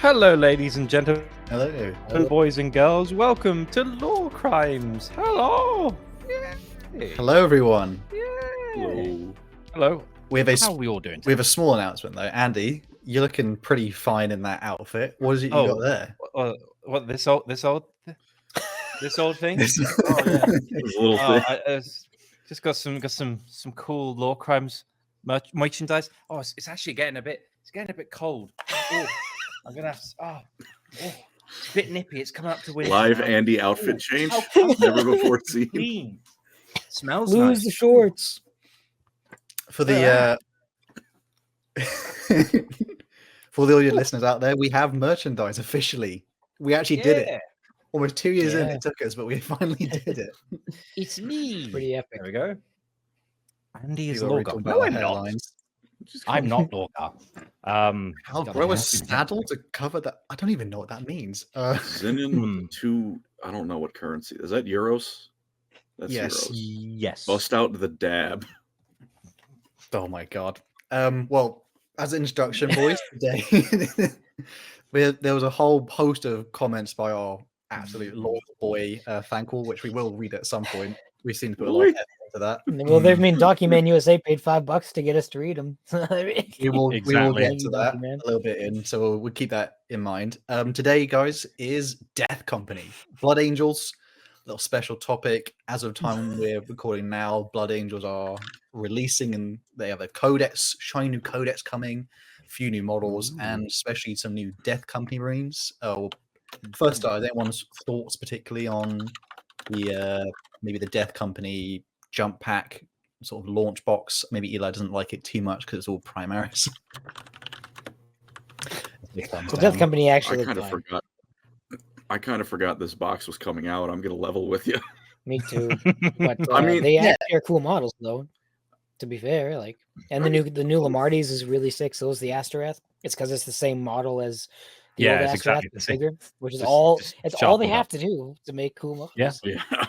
Hello, ladies and gentlemen, Hello. boys and girls. Welcome to LoreCrimes. Hello. Yay. Hello, everyone. Yay. Hello. How are we all doing today? We have a small announcement, though. Andy, you're looking pretty fine in that outfit. What is it you got there? What this old thing? Oh, yeah. This little thing. Just got some cool LoreCrimes merchandise. Oh, it's actually getting a bit cold. Oh, I'm gonna have it's a bit nippy. It's coming up to winter. Live now. Andy outfit change. How Never before seen. clean. Smells Lose nice. the shorts. For the for the audio listeners out there, we have merchandise officially. We actually did it. Almost 2 years in it took us, but we finally did it. It's me. Pretty epic. There we go. Andy is People are Lorgar. talking No, about I'm their not. hairlines. I'm not Lorgar. How God, grow a yeah. saddle to cover that? I don't even know what that means. Zinin two. I don't know what currency. Is that euros? That's Yes. euros. Yes. Bust out the dab. Oh my god. Well, as an introduction, boys, today there was a whole host of comments by our absolute Lord boy Thankful, which we will read at some point. We seem to put a lot of effort into that. Well, I mean, Document USA paid $5 to get us to read them. We will Exactly. get to that a little bit in, so we'll keep that in mind. Today, guys, is Death Company, Blood Angels. Little special topic. As of time we're recording now, Blood Angels are releasing, and they have a codex, shiny new codex coming, a few new models, and especially some new Death Company marines. First start, anyone's thoughts particularly on the maybe the Death Company jump pack sort of launch box? Maybe Eli doesn't like it too much because it's all Primaris. The Death Company actually I kind of forgot. I kind of forgot this box was coming out. I'm gonna level with you. Me too. But I mean, they actually are cool models, though. To be fair, like, and the new Lamardis is really sick. So is the Astorath. It's because it's the same model as the old it's Astorath, exactly the but same. bigger, which is Just all they sharpened have up. to do to make cool models. Yeah. Yeah.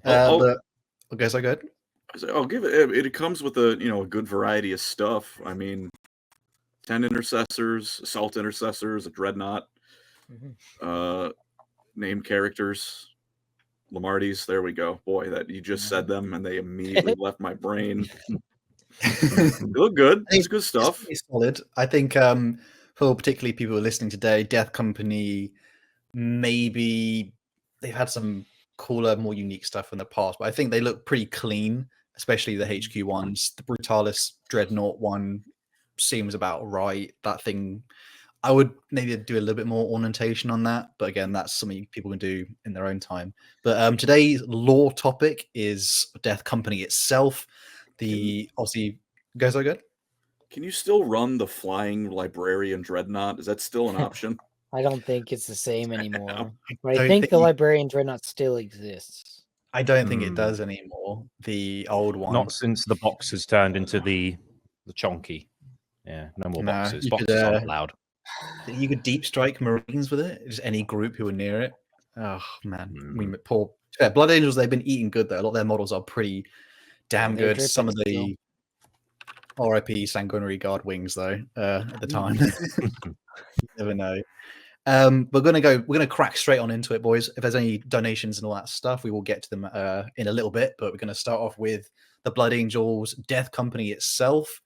But okay, so good. I'll give it. It comes with a good variety of stuff. I mean, 10 intercessors, assault intercessors, a dreadnought, named characters, Lamardis. There we go. Boy, that you just said them, and they immediately left my brain. They look good. It's good stuff. It's solid. I think for particularly people who are listening today, Death Company, maybe they've had some cooler, more unique stuff in the past, but I think they look pretty clean, especially the HQ ones. The Brutalis Dreadnought one seems about right. That thing, I would maybe do a little bit more ornamentation on that, but again, that's something people can do in their own time. But today's lore topic is Death Company itself. Obviously, guys are good. Can you still run the flying librarian dreadnought? Is that still an option? I don't think it's the same anymore. But don't I think think the you- Librarian Dreadnought still exists. I don't think it does anymore. The old one. Not since the box has turned into the chonky. Yeah, no more No, boxes. you could, Boxes aren't allowed. You could deep strike Marines with it. Just any group who were near it. Oh man, poor Blood Angels. They've been eating good though. A lot of their models are pretty damn they're good. Some of the RIP Sanguinary Guard wings though. At the time, you never know. We're gonna crack straight on into it, boys. If there's any donations and all that stuff, we will get to them in a little bit. But we're gonna start off with the Blood Angels Death Company itself.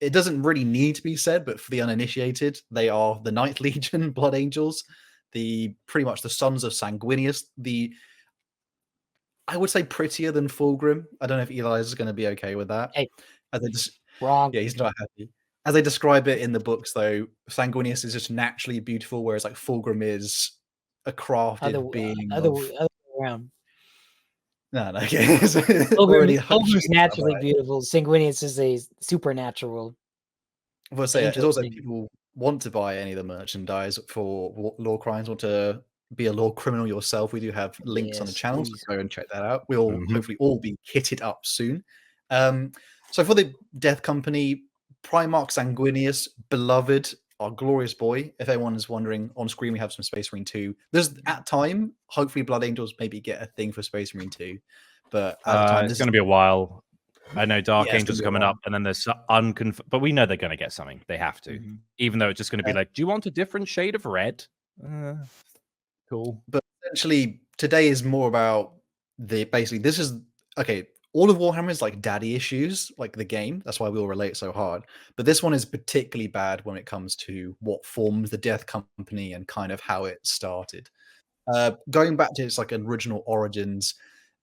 It doesn't really need to be said, but for the uninitiated, they are the Ninth Legion Blood Angels, pretty much the sons of Sanguinius. I would say prettier than Fulgrim. I don't know if Eli is going to be okay with that. Hey, as wrong. Yeah, he's not happy. As they describe it in the books, though, Sanguinius is just naturally beautiful, whereas like Fulgrim is a crafted being. Other way around. No, okay. Fulgrim's naturally beautiful. Sanguinius is a supernatural. I will say, there's also people want to buy any of the merchandise for LoreCrimes, want to be a lore criminal yourself. We do have links on the channel, so go and check that out. We'll hopefully all be kitted up soon. So for the Death Company, Primarch Sanguinius, beloved, our glorious boy. If anyone is wondering, on screen we have some Space Marine 2. There's at time, hopefully Blood Angels maybe get a thing for Space Marine 2. But at the time, it's going to be a while. I know Dark Yeah, it's Angel's gonna be a coming while. up, and then there's unconfirmed, but we know they're going to get something. They have to, even though it's just going to be like, do you want a different shade of red? Cool. But essentially, today is more about basically this is okay. All of Warhammer is like daddy issues, like the game. That's why we all relate so hard. But this one is particularly bad when it comes to what formed the Death Company and kind of how it started. Going back to its like original origins,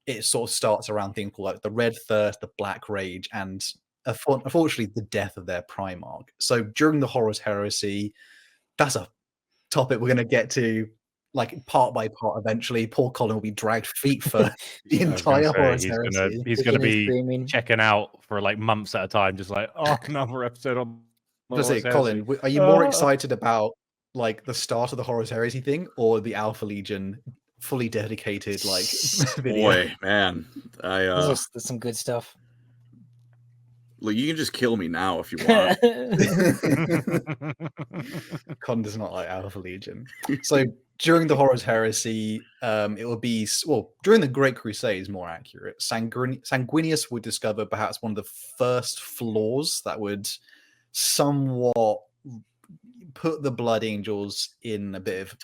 it sort of starts around things called like the Red Thirst, the Black Rage, and unfortunately the death of their Primarch. So during the Horus Heresy, that's a topic we're going to get to like part by part eventually. Poor Colin will be dragged feet first the I was gonna entire say, Horus he's Heresy. gonna Kicking and be screaming. checking out for like months at a time, just like, oh, another episode on. Just Horus say, Colin, Heresy. are you more excited about like the start of the Horus Heresy thing or the Alpha Legion fully dedicated like video? Boy, man, There's some good stuff. look, you can just kill me now if you want. Con does not like Alpha Legion. So during the Horus Heresy, it will be during the Great Crusade is more accurate. Sanguinius would discover perhaps one of the first flaws that would somewhat put the Blood Angels in a bit of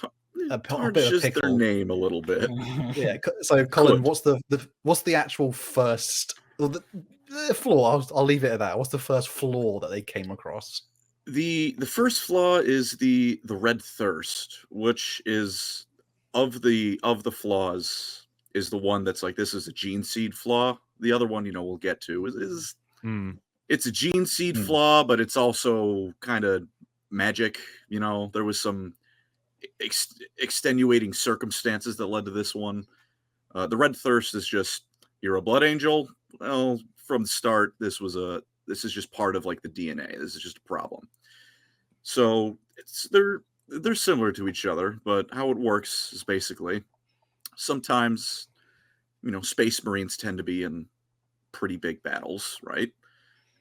a bit of Just their pickle. name a little bit. Yeah. So Colin, what's the actual first the flaw? I'll leave it at that. What's the first flaw that they came across? The first flaw is the Red Thirst, which is of the flaws is the one that's like, this is a gene seed flaw. The other one, we'll get to is it's a gene seed flaw, but it's also kind of magic. There was some extenuating circumstances that led to this one. The Red Thirst is just, you're a Blood Angel. Well, from the start, this is just part of like the DNA. This is just a problem. So they're similar to each other, but how it works is basically sometimes, Space Marines tend to be in pretty big battles, right?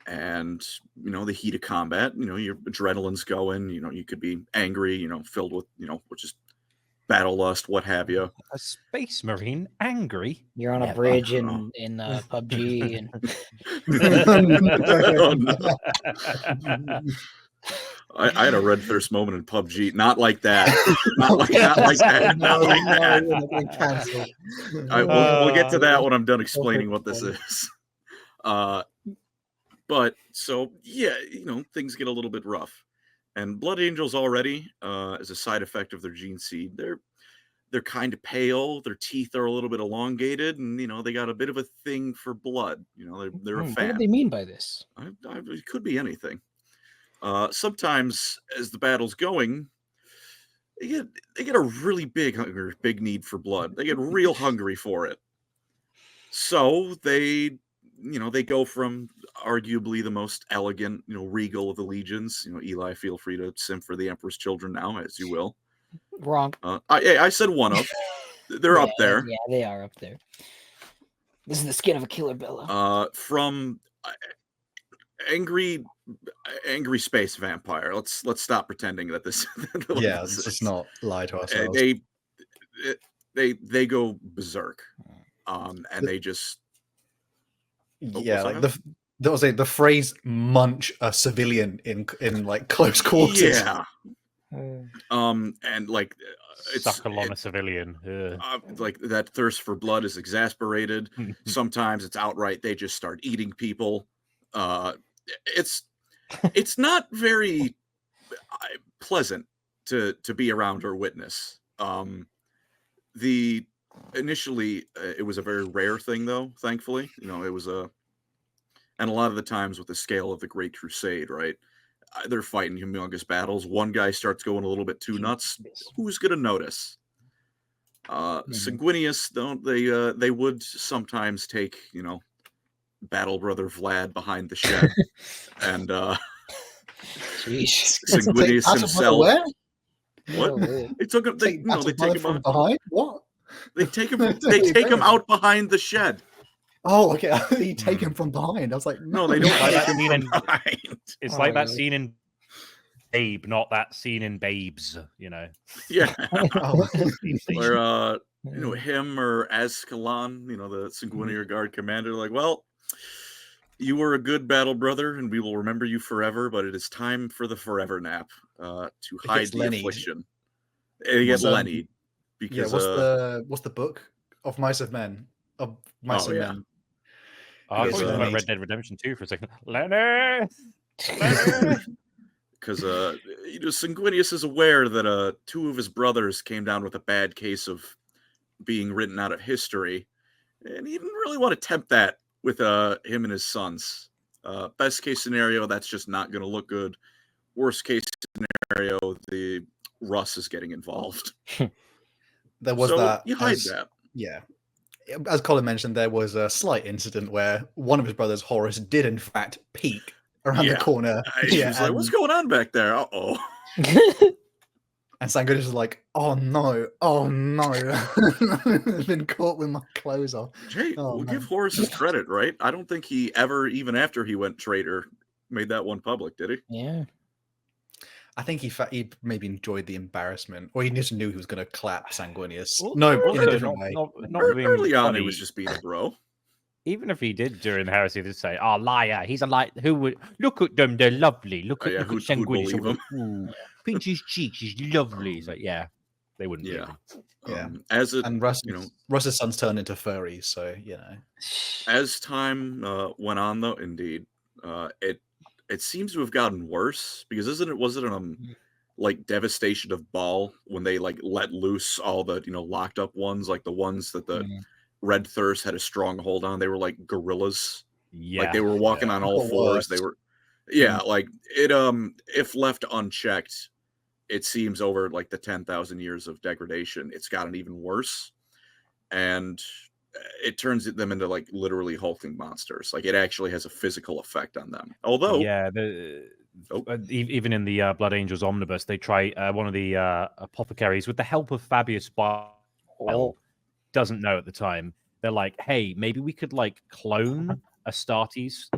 And, the heat of combat, your adrenaline's going, you could be angry, filled with, which is battle lust, what have you. A Space Marine angry. You're on a bridge in PUBG and I had a Red Thirst moment in PUBG. Not like that. Not like that. We'll get to that when I'm done explaining what this is. But so yeah, things get a little bit rough. And Blood Angels already, as a side effect of their gene seed, they're kind of pale. Their teeth are a little bit elongated, and they got a bit of a thing for blood. They're a fan. what do they mean by this? It could be anything. Sometimes as the battle's going, they get a really big hunger, big need for blood. They get real hungry for it. So they go from arguably the most elegant, regal of the legions. Eli, feel free to simp for the Emperor's Children now, as you will. Wrong. I said one of. They're up there. Yeah, they are up there. This is the skin of a killer Bella. From angry space vampire. Let's stop pretending that this. Yeah, let's just not lie to ourselves. They go berserk, and they just. Yeah, like the phrase "munch a civilian" in like close quarters. Yeah. And like Suckle on a civilian. Like that thirst for blood is exasperated. Sometimes it's outright they just start eating people. It's not very pleasant to be around or witness. Initially it was a very rare thing, though. Thankfully, it was and a lot of the times with the scale of the Great Crusade, right? They're fighting humongous battles. One guy starts going a little bit too nuts. Who's gonna notice? Sanguinius, they would sometimes take battle brother Vlad behind the shed, and Sanguinius himself. What? They took him. They take him from behind. What? They take him. They take him out behind the shed. Oh, okay. You take him from behind. I was like, no, they don't. Like take that him scene from in, behind. it's like that scene in Babe, not that scene in Babes. Yeah. Oh. Where him or Azkalan, the Sanguinius Guard commander, like, well, You were a good battle brother, and we will remember you forever. But it is time for the forever nap to hide gets the Lennied. affliction. It gets What's, Lenny Yeah, because what's the book of Mice of Men? Of Mice Oh, of yeah. Men. I Yes, thought you were talking about Lenny. Red Dead Redemption 2 for a second. Lenny! Lenny! because Sanguinius is aware that two of his brothers came down with a bad case of being written out of history, and he didn't really want to tempt that with him and his sons. Best case scenario, that's just not going to look good. Worst case scenario, the Russ is getting involved. There was So that. you hide that. Yeah. As Colin mentioned, there was a slight incident where one of his brothers, Horace, did in fact peek around the Yeah. corner. He was like, "What's going on back there?" Uh-oh. And Sanguinius was like, "Oh no, oh no, I've been caught with my clothes off." Hey, Oh, we'll man. give Horace his credit, right? I don't think he ever, even after he went traitor, made that one public, did he? Yeah. I think he maybe enjoyed the embarrassment, or he just knew he was going to clap Sanguinius. Well, No, in also, a different way. Not being Early on, he funny, was just being a bro. even if he did during the heresy, they'd say, "Oh, liar! He's a liar. Who would look at them? They're lovely. Look at Yeah, look at who'd Sanguinius. believe him? Ooh, pinch his cheeks. He's lovely." He's like, "Yeah, they wouldn't." Yeah. Believe him. Yeah. As it, And Russ's sons turned into furries, so as time went on, though, indeed, it seems to have gotten worse because was it like devastation of Baal when they like let loose all the locked up ones, like the ones that the Red Thirst had a strong hold on. They were like gorillas. Yeah, Like they were walking on all Or fours. They worse. were like it if left unchecked, it seems over like the 10,000 years of degradation, it's gotten even worse. And it turns them into like literally hulking monsters. Like it actually has a physical effect on them. Although yeah. Even in the Blood Angels omnibus, they try one of the apothecaries with the help of Fabius Bile, doesn't know at the time. They're like, hey, maybe we could like clone Astartes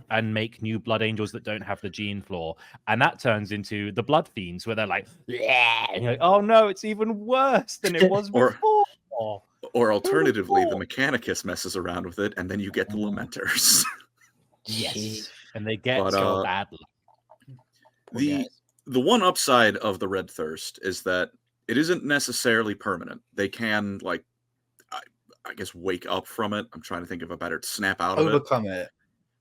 and make new Blood Angels that don't have the gene flaw, and that turns into the Blood Fiends, where they're like, yeah, and you're like, oh no, it's even worse than it was before. Or alternatively, the Mechanicus messes around with it, and then you get the Lamenters. Yes, and they get But, so bad. The one upside of the Red Thirst is that it isn't necessarily permanent. They can like, I guess, wake up from it. I'm trying to think of a better snap out of it. overcome it.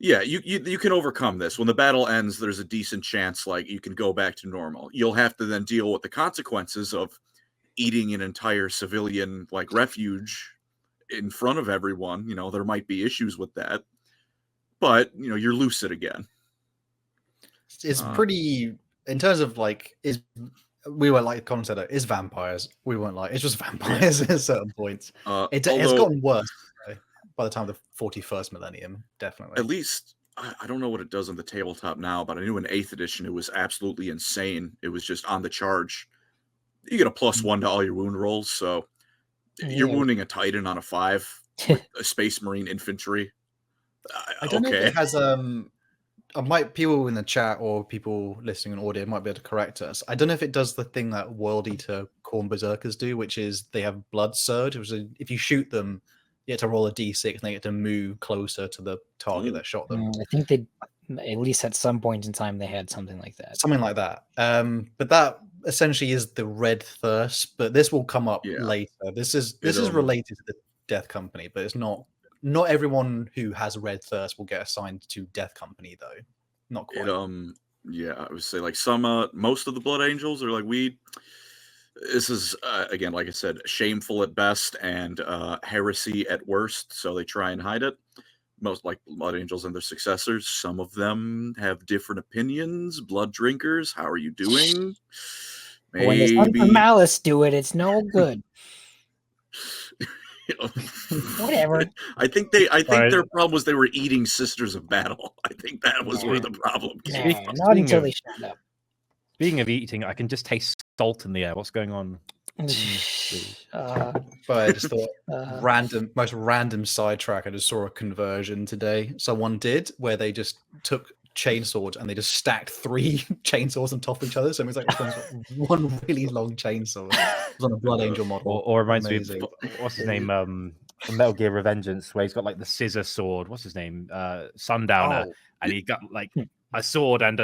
Yeah, you can overcome this. When the battle ends, there's a decent chance like you can go back to normal. You'll have to then deal with the consequences of eating an entire civilian like refuge in front of everyone. There might be issues with that, but you're lucid again. It's pretty in terms of like we were like Colin said, is vampires. We weren't like it's just vampires at certain points. It's gotten worse by the time of the 41st millennium, definitely. At least I don't know what it does on the tabletop now, but I knew in 8th edition it was absolutely insane. It was just on the charge. You get a +1 to all your wound rolls, so you're wounding a Titan on a 5, with a Space Marine infantry. I don't know if it has people in the chat or people listening on audio might be able to correct us. I don't know if it does the thing that World Eater Khorne Berserkers do, which is they have blood surge. If you shoot them, you get to roll a d6 and they get to move closer to the target that shot them. I think they, at least at some point in time, they had something like that. Something like that. But that essentially is the Red Thirst. But this will come up later. This is related to the Death Company, but it's not. Not everyone who has Red Thirst will get assigned to Death Company, though. Not quite. I would say like most of the Blood Angels are like this is again, like I said, shameful at best and heresy at worst. So they try and hide it. Most like Blood Angels and their successors. Some of them have different opinions. Blood drinkers, how are you doing? Maybe. When the Sons of Malice do it, it's no good. Whatever. I think their problem was they were eating Sisters of Battle. I think that was where the problem came from. Not until they shut up. Speaking of eating, I can just taste salt in the air. What's going on? But I just thought most random sidetrack. I just saw a conversion today. Someone did where they just took chainsaws and they just stacked 3 chainsaws on top of each other. So it was like one really long chainsaw. It was on a Blood Angel model. Or reminds me of what's his name? from Metal Gear Revengeance, where he's got like the scissor sword. What's his name? Sundowner, and he got like a sword, and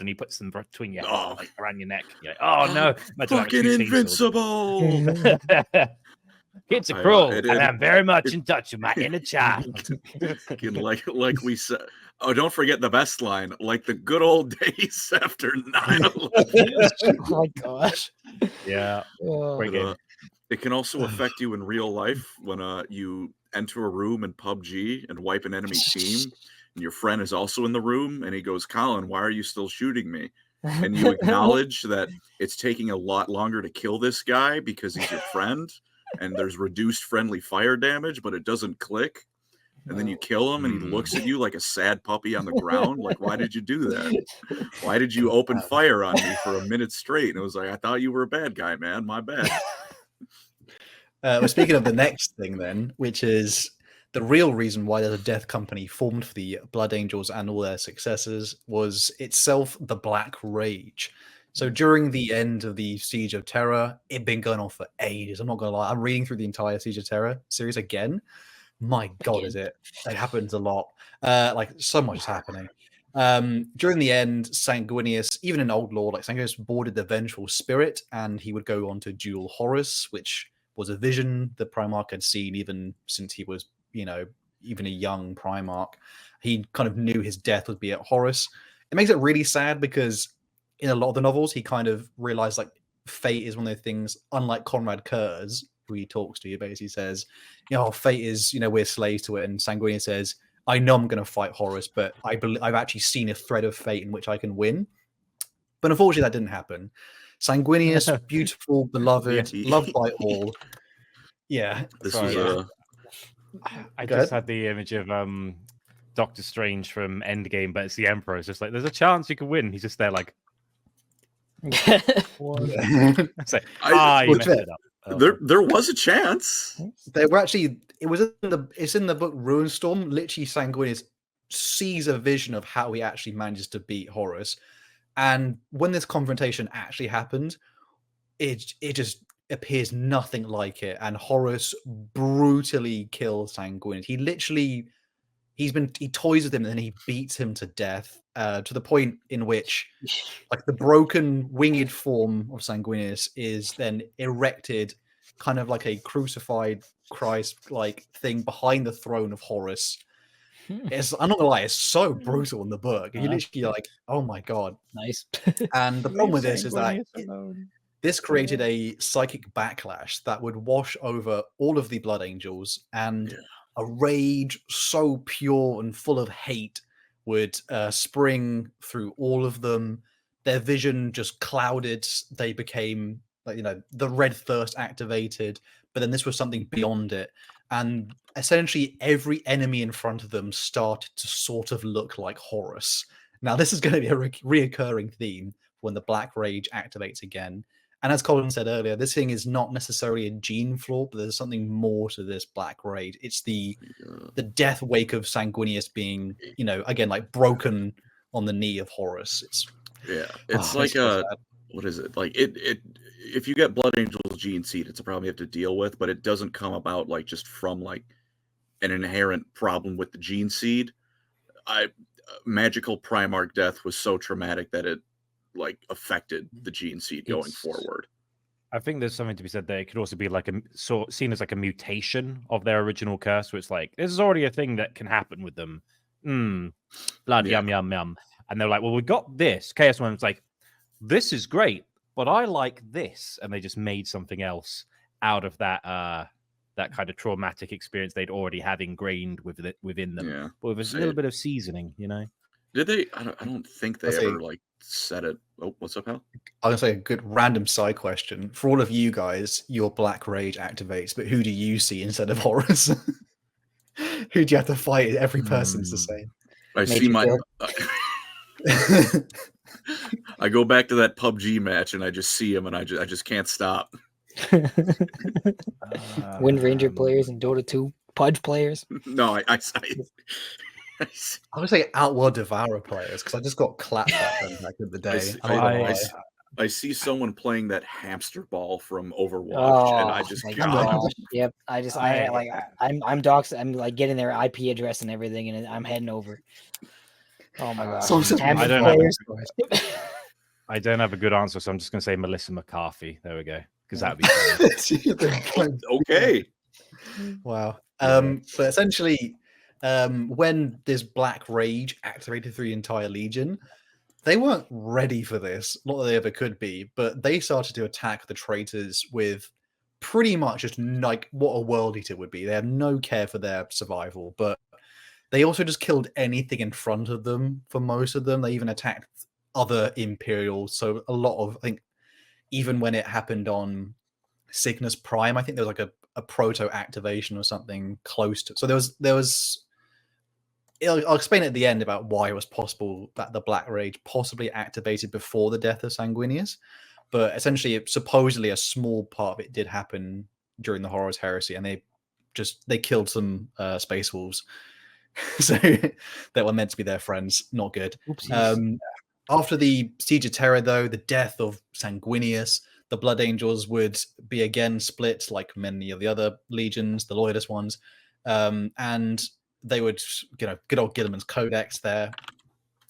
he puts them between your like around your neck. You're like, oh no, fucking invincible. Kids are cruel, it- and I'm very much in touch with my inner child. Again, like we said. Oh, don't forget the best line, like the good old days after 9/11. Oh my gosh. Yeah, great game. It can also affect you in real life when you enter a room in PUBG and wipe an enemy team, and your friend is also in the room, and he goes, "Colin, why are you still shooting me?" And you acknowledge that it's taking a lot longer to kill this guy because he's your friend, and there's reduced friendly fire damage, but it doesn't click. And then you kill him, and he looks at you like a sad puppy on the ground. Like, why did you do that? Why did you open fire on me for a minute straight? And it was like, I thought you were a bad guy, man. My bad. We're speaking of the next thing then, which is the real reason why there's a death company formed for the Blood Angels and all their successors was itself the Black Rage. So during the end of the Siege of Terror, it'd been going on for ages. I'm not gonna lie. I'm reading through the entire Siege of Terror series again. My God, is it? It happens a lot. Like so much is happening. During the end, Sanguinius, even in old lore, like Sanguinius boarded the Vengeful Spirit, and he would go on to duel Horus, which was a vision the Primarch had seen even since he was, even a young Primarch. He kind of knew his death would be at Horus. It makes it really sad because in a lot of the novels, he kind of realized like fate is one of those things, unlike Conrad Kurz, who he talks to, he basically says, fate is, we're slaves to it. And Sanguinius says, I know I'm going to fight Horus, but I've actually seen a thread of fate in which I can win. But unfortunately, that didn't happen. Sanguinius, beautiful, beloved, loved by all. Yeah. I just had the image of Doctor Strange from Endgame, but it's the Emperor. It's just like, there's a chance you can win. He's just there like... It's like, you messed it up. There was a chance. They were actually. It's in the book Ruinstorm. Literally, Sanguinius sees a vision of how he actually manages to beat Horus, and when this confrontation actually happened, it just appears nothing like it, and Horus brutally kills Sanguinius. He toys with him and then he beats him to death, to the point in which like the broken winged form of Sanguinius is then erected kind of like a crucified Christ like thing behind the throne of Horus. I'm not gonna lie, it's so brutal in the book. You literally like, oh my God. Nice. And the problem with this is that this created a psychic backlash that would wash over all of the Blood Angels, and a rage so pure and full of hate would spring through all of them. Their vision just clouded. They became the red thirst activated, but then this was something beyond it. And essentially every enemy in front of them started to sort of look like Horus. Now this is going to be a reoccurring theme when the Black Rage activates again. And as Colin said earlier, this thing is not necessarily a gene flaw, but there's something more to this Black Rage. It's the death wake of Sanguinius being, again, like broken on the knee of Horus. It's like what is it? Like it if you get Blood Angel's gene seed, it's a problem you have to deal with, but it doesn't come about like just from like an inherent problem with the gene seed. Magical Primarch death was so traumatic that it like affected the gene seed going forward. I think there's something to be said there. It could also be like seen as like a mutation of their original curse, where it's like this is already a thing that can happen with them. Blood, yum yum yum, and they're like, well, we got this. Chaos One's like, this is great, but I like this, and they just made something else out of that that kind of traumatic experience they'd already had ingrained within them, but with a little bit of seasoning, Did they? I don't think they ever like said it. Oh, what's up, Hal? I was gonna say a good random side question for all of you guys. Your Black Rage activates, but who do you see instead of Horus? Who do you have to fight? Every person's the same. I see my. I go back to that PUBG match and I just see him and I just can't stop. Wind Ranger players and Dota 2 Pudge players. No, I would say Outworld Devourer players because I just got clapped at them back in the day. I see someone playing that hamster ball from Overwatch, and I Oh just my God, gosh! Yep, I'm doxed. I'm like getting their IP address and everything, and I'm heading over. Oh my gosh! So I don't Hammer have players. I don't have a good answer, so I'm just going to say Melissa McCarthy. There we go, because that'd be funny. okay. Wow. Yeah. But essentially, when this Black Rage activated through the entire Legion, they weren't ready for this. Not that they ever could be, but they started to attack the traitors with pretty much just like what a world eater would be. They had no care for their survival, but they also just killed anything in front of them for most of them. They even attacked other Imperials. So a lot of, I think, even when it happened on Cygnus Prime, I think there was like a proto activation or something close to. So there was. I'll explain at the end about why it was possible that the Black Rage possibly activated before the death of Sanguinius, but essentially, supposedly a small part of it did happen during the Horus Heresy, and they killed some Space Wolves, so that were meant to be their friends. Not good. After the Siege of Terror, though, the death of Sanguinius, the Blood Angels would be again split, like many of the other legions, the loyalist ones, and they would, good old Gilliman's Codex there,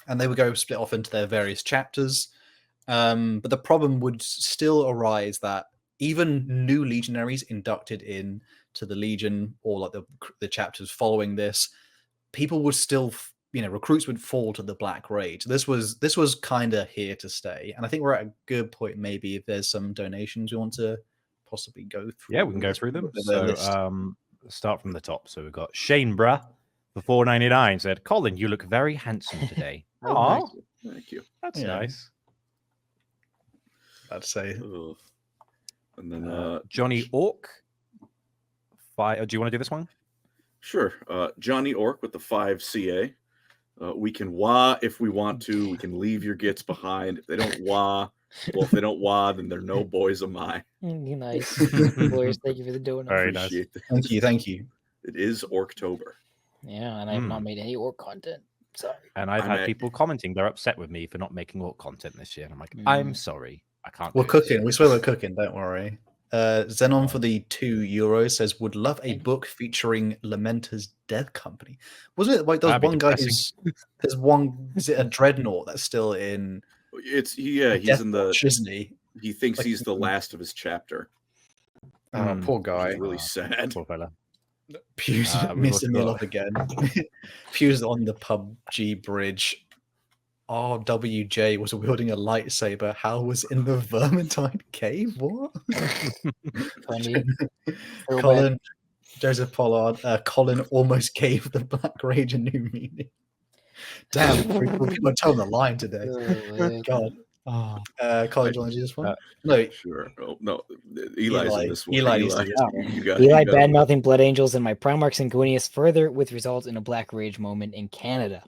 and they would go split off into their various chapters. But the problem would still arise that even new legionaries inducted in to the Legion, or like the chapters following this, people would still, recruits would fall to the Black Rage. This was kind of here to stay, and I think we're at a good point. Maybe if there's some donations we want to possibly go through. Yeah, we can go through them. So start from the top. So we've got Shane Bruh for $4.99 said, "Colin, you look very handsome today." Oh, thank you. That's nice. I'd say. And then Johnny Orc. Do you want to do this one? Sure. Johnny Orc with the 5 CA. We can wah if we want to. We can leave your gits behind. If they don't wah, well, if they don't wah, then they're no boys of mine. Nice. Boys, thank you for the donut. Very nice. Appreciate that. Thank you. It is Orktober. Yeah, and I have not made any orc content. Sorry. And I've had people commenting they're upset with me for not making orc content this year. And I'm like, I'm sorry. I can't. We're cooking. We swear we're cooking. Don't worry. Xenon for the €2 says, would love a book featuring Lamenter's Death Company. Wasn't it like there's one guy there's one, is it a dreadnought that's still in? He's in the, isn't he? He thinks he's the last of his chapter. Poor guy. It's really sad. Poor fella. Pew's missing me off again. Pew's on the PUBG bridge. RWJ was wielding a lightsaber. Hal was in the Vermintide cave. What? Funny. Colin, Joseph Pollard. Colin almost gave the Black Rage a new meaning. Damn, we're telling the line today. God. Colin, do you want to do this one? No. Sure. Oh, no. Eli's in this one. Eli bad-mouthing Blood Angels and my Primarch Sanguinius further with results in a Black Rage moment in Canada.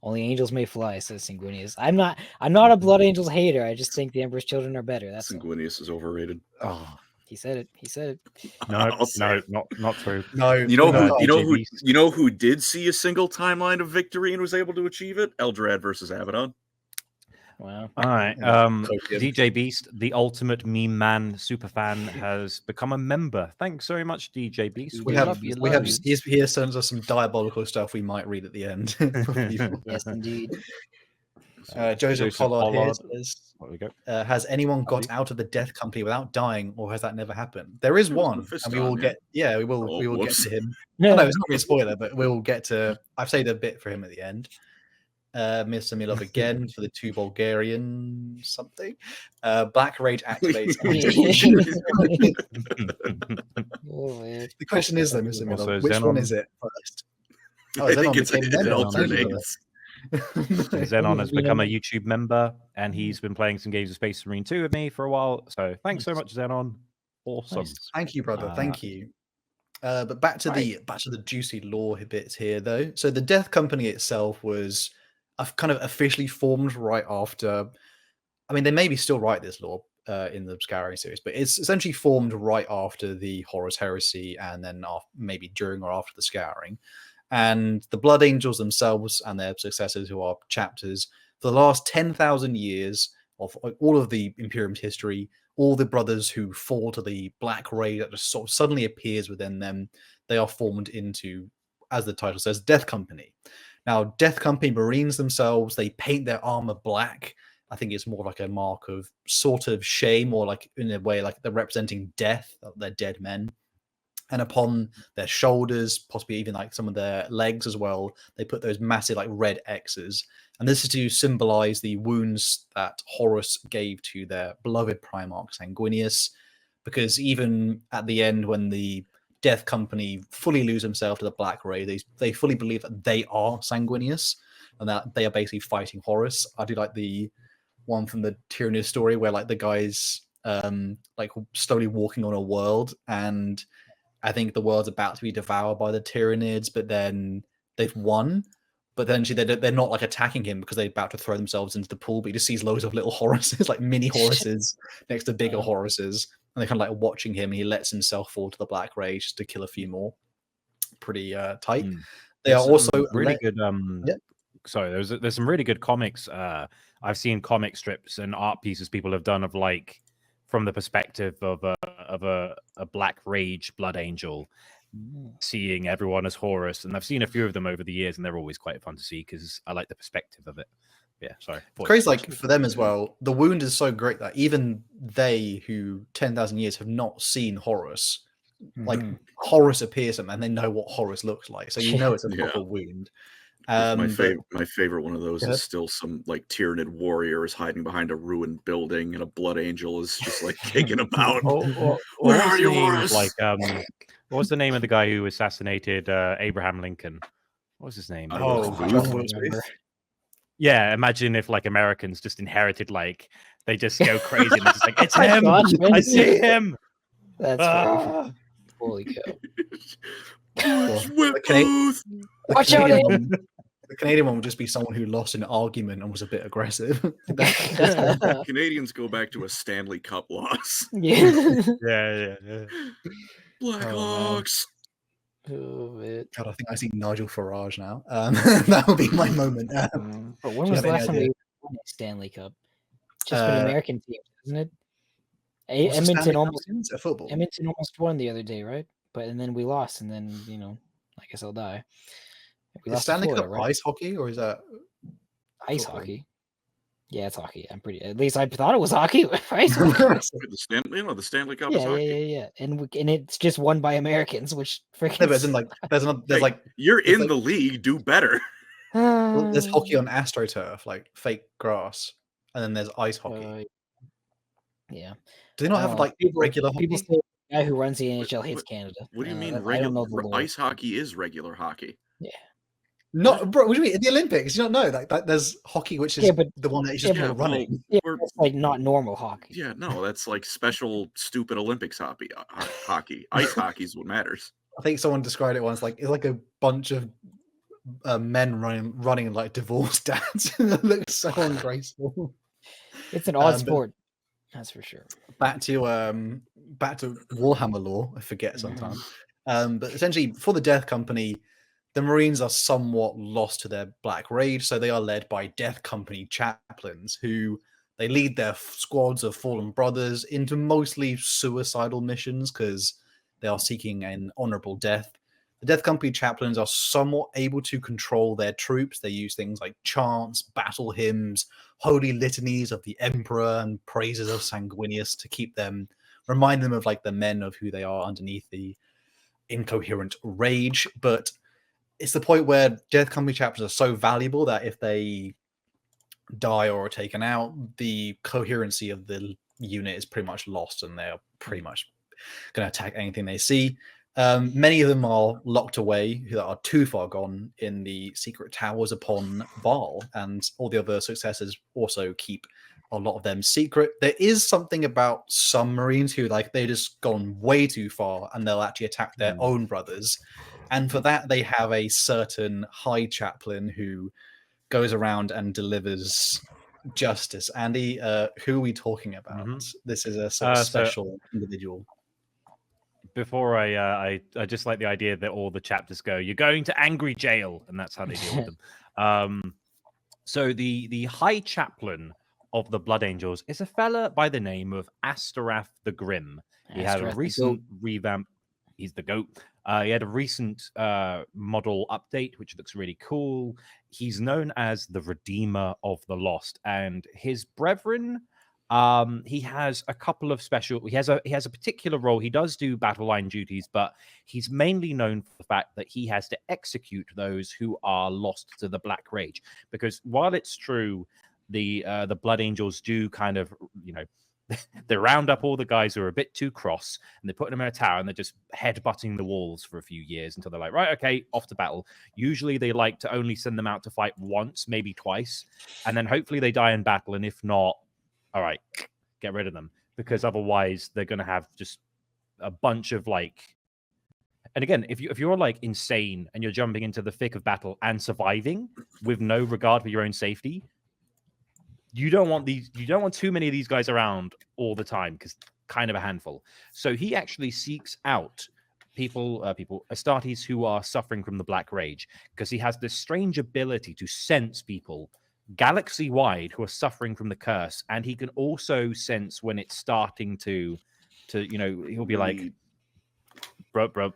Only angels may fly, says Sanguinius. I'm not a Blood Angels hater. I just think the Emperor's Children are better. That's Sanguinius is overrated. Oh, he said it. He said it. No, not true. No, you know who did see a single timeline of victory and was able to achieve it? Eldrad versus Abaddon. Wow. All right. DJ Beast, the ultimate meme man super fan, has become a member. Thanks very much, DJ Beast. We have he sends us some diabolical stuff we might read at the end. Yes, indeed. Joseph Pollard here says, there we go. Has anyone got out of the Death Company without dying, or has that never happened? There is one, and we will get. Yeah, we will get to him. No, it's not really a spoiler, but we will get to. I've saved a bit for him at the end. Mr. Milov again for the 2 Bulgarian something. Black Rage activates. The question is though, Mr. Milov, which one is it first? I think it alternates. Zenon has become a YouTube member, and he's been playing some games of Space Marine 2 with me for a while. So thanks so much, Zenon. Awesome. Nice. Thank you, brother. Thank you. But back to the juicy lore bits here, though. So the Death Company itself was kind of officially formed right after. I mean, they maybe still write this lore in the Scouring series, but it's essentially formed right after the Horus Heresy, and then maybe during or after the Scouring. And the Blood Angels themselves and their successors, who are chapters, for the last 10,000 years, of like, all of the Imperium's history, all the brothers who fall to the Black Ray that just sort of suddenly appears within them. They are formed into, as the title says, Death Company. Now, Death Company Marines themselves, they paint their armor black. I think it's more like a mark of sort of shame, or like in a way, like they're representing death, they're dead men. And upon their shoulders, possibly even like some of their legs as well, they put those massive like red X's. And this is to symbolize the wounds that Horus gave to their beloved Primarch Sanguinius. Because even at the end, when the Death Company fully lose themselves to the Black Ray, they fully believe that they are Sanguinius and that they are basically fighting Horus. I do like the one from the Tyrannus story where like the guys like slowly walking on a world, and I think the world's about to be devoured by the Tyranids, but then they've won. But then they're not like attacking him because they're about to throw themselves into the pool, but he just sees loads of little Horuses, like mini Horuses next to bigger Horuses. And they're kind of like watching him, and he lets himself fall to the Black Ray just to kill a few more. Pretty tight. They are also really good. Sorry, there's some really good comics. I've seen comic strips and art pieces people have done of like from the perspective of a Black Rage Blood Angel, seeing everyone as Horus, and I've seen a few of them over the years, and they're always quite fun to see because I like the perspective of it. Yeah, sorry. Crazy, like for them as well. The wound is so great that even they, who 10,000 years have not seen Horus, like Horus appears to them, and they know what Horus looks like. So you know it's a proper wound. My favorite one of those is still some like Tyranid warriors hiding behind a ruined building, and a Blood Angel is just like kicking about. Where are you, Horus? Like, what was the name of the guy who assassinated Abraham Lincoln? What was his name? Yeah, imagine if like Americans just inherited, like they just go crazy and it's just like, it's him. I see him. That's very holy cow. Watch out! The Canadian one would just be someone who lost an argument and was a bit aggressive. Canadians go back to a Stanley Cup loss. Yeah. Yeah. Blackhawks. Oh, God, I think I see Nigel Farage now. That will be my moment. But when was the last time they won a Stanley Cup? Just for the American team, isn't it? Edmonton almost won the other day, right? And then we lost, and then I guess I'll die. We lost Stanley Florida, Cup right? ice hockey, or is that ice hockey? Yeah, it's hockey. At least I thought it was hockey. Ice hockey. The Stanley Cup is hockey. Yeah. And it's just won by Americans, which freaking. No, but there's like you're in the league. Do better. There's hockey on AstroTurf, like fake grass, and then there's ice hockey. Yeah. Do they not have like regular hockey? People say the guy who runs the NHL hates Canada. What do you mean regular? Ice hockey is regular hockey. Yeah. Not, bro. What do you mean? In the Olympics, you don't know that there's hockey, which is the one that is just running. Yeah, it's like not normal hockey. Yeah, no, that's like special, stupid Olympics hockey. Ice hockey is what matters. I think someone described it once like it's like a bunch of men running like divorced dads. It looks so ungraceful. It's an odd sport, that's for sure. Back to Warhammer lore. I forget sometimes. But essentially, for the Death Company, the Marines are somewhat lost to their Black Rage, so they are led by Death Company chaplains who they lead their squads of fallen brothers into mostly suicidal missions because they are seeking an honorable death. The Death Company chaplains are somewhat able to control their troops. They use things like chants, battle hymns, holy litanies of the Emperor, and praises of Sanguinius to remind them of like the men of who they are underneath the incoherent rage. But it's the point where Death Company chaplains are so valuable that if they die or are taken out, the coherency of the unit is pretty much lost, and they're pretty much going to attack anything they see. Many of them are locked away, that are too far gone in the secret towers upon Val, and all the other successors also keep a lot of them secret. There is something about some Marines who they just gone way too far, and they'll actually attack their own brothers. And for that, they have a certain high chaplain who goes around and delivers justice. Andy, who are we talking about? This is a sort of special individual. Before I just like the idea that all the chapters go, you're going to angry jail, and that's how they deal with them. So the high chaplain of the Blood Angels is a fella by the name of Asterath the Grim. He had a Asterath the recent revamp. He's the GOAT. He had a recent model update, which looks really cool. He's known as the Redeemer of the Lost, and his brethren. He has a couple of special. He has a particular role. He does do battle line duties, but he's mainly known for the fact that he has to execute those who are lost to the Black Rage. Because while it's true, the Blood Angels do kind of, they round up all the guys who are a bit too cross, and they put them in a tower, and they're just headbutting the walls for a few years until they're like, right, okay, off to battle. Usually they like to only send them out to fight once, maybe twice, and then hopefully they die in battle, and if not, all right, get rid of them, because otherwise they're going to have just a bunch of and again, if you're like insane and you're jumping into the thick of battle and surviving with no regard for your own safety, you don't want too many of these guys around all the time, because kind of a handful. So he actually seeks out people Astartes who are suffering from the Black Rage, because he has this strange ability to sense people galaxy wide who are suffering from the curse, and he can also sense when it's starting to he'll be like, brother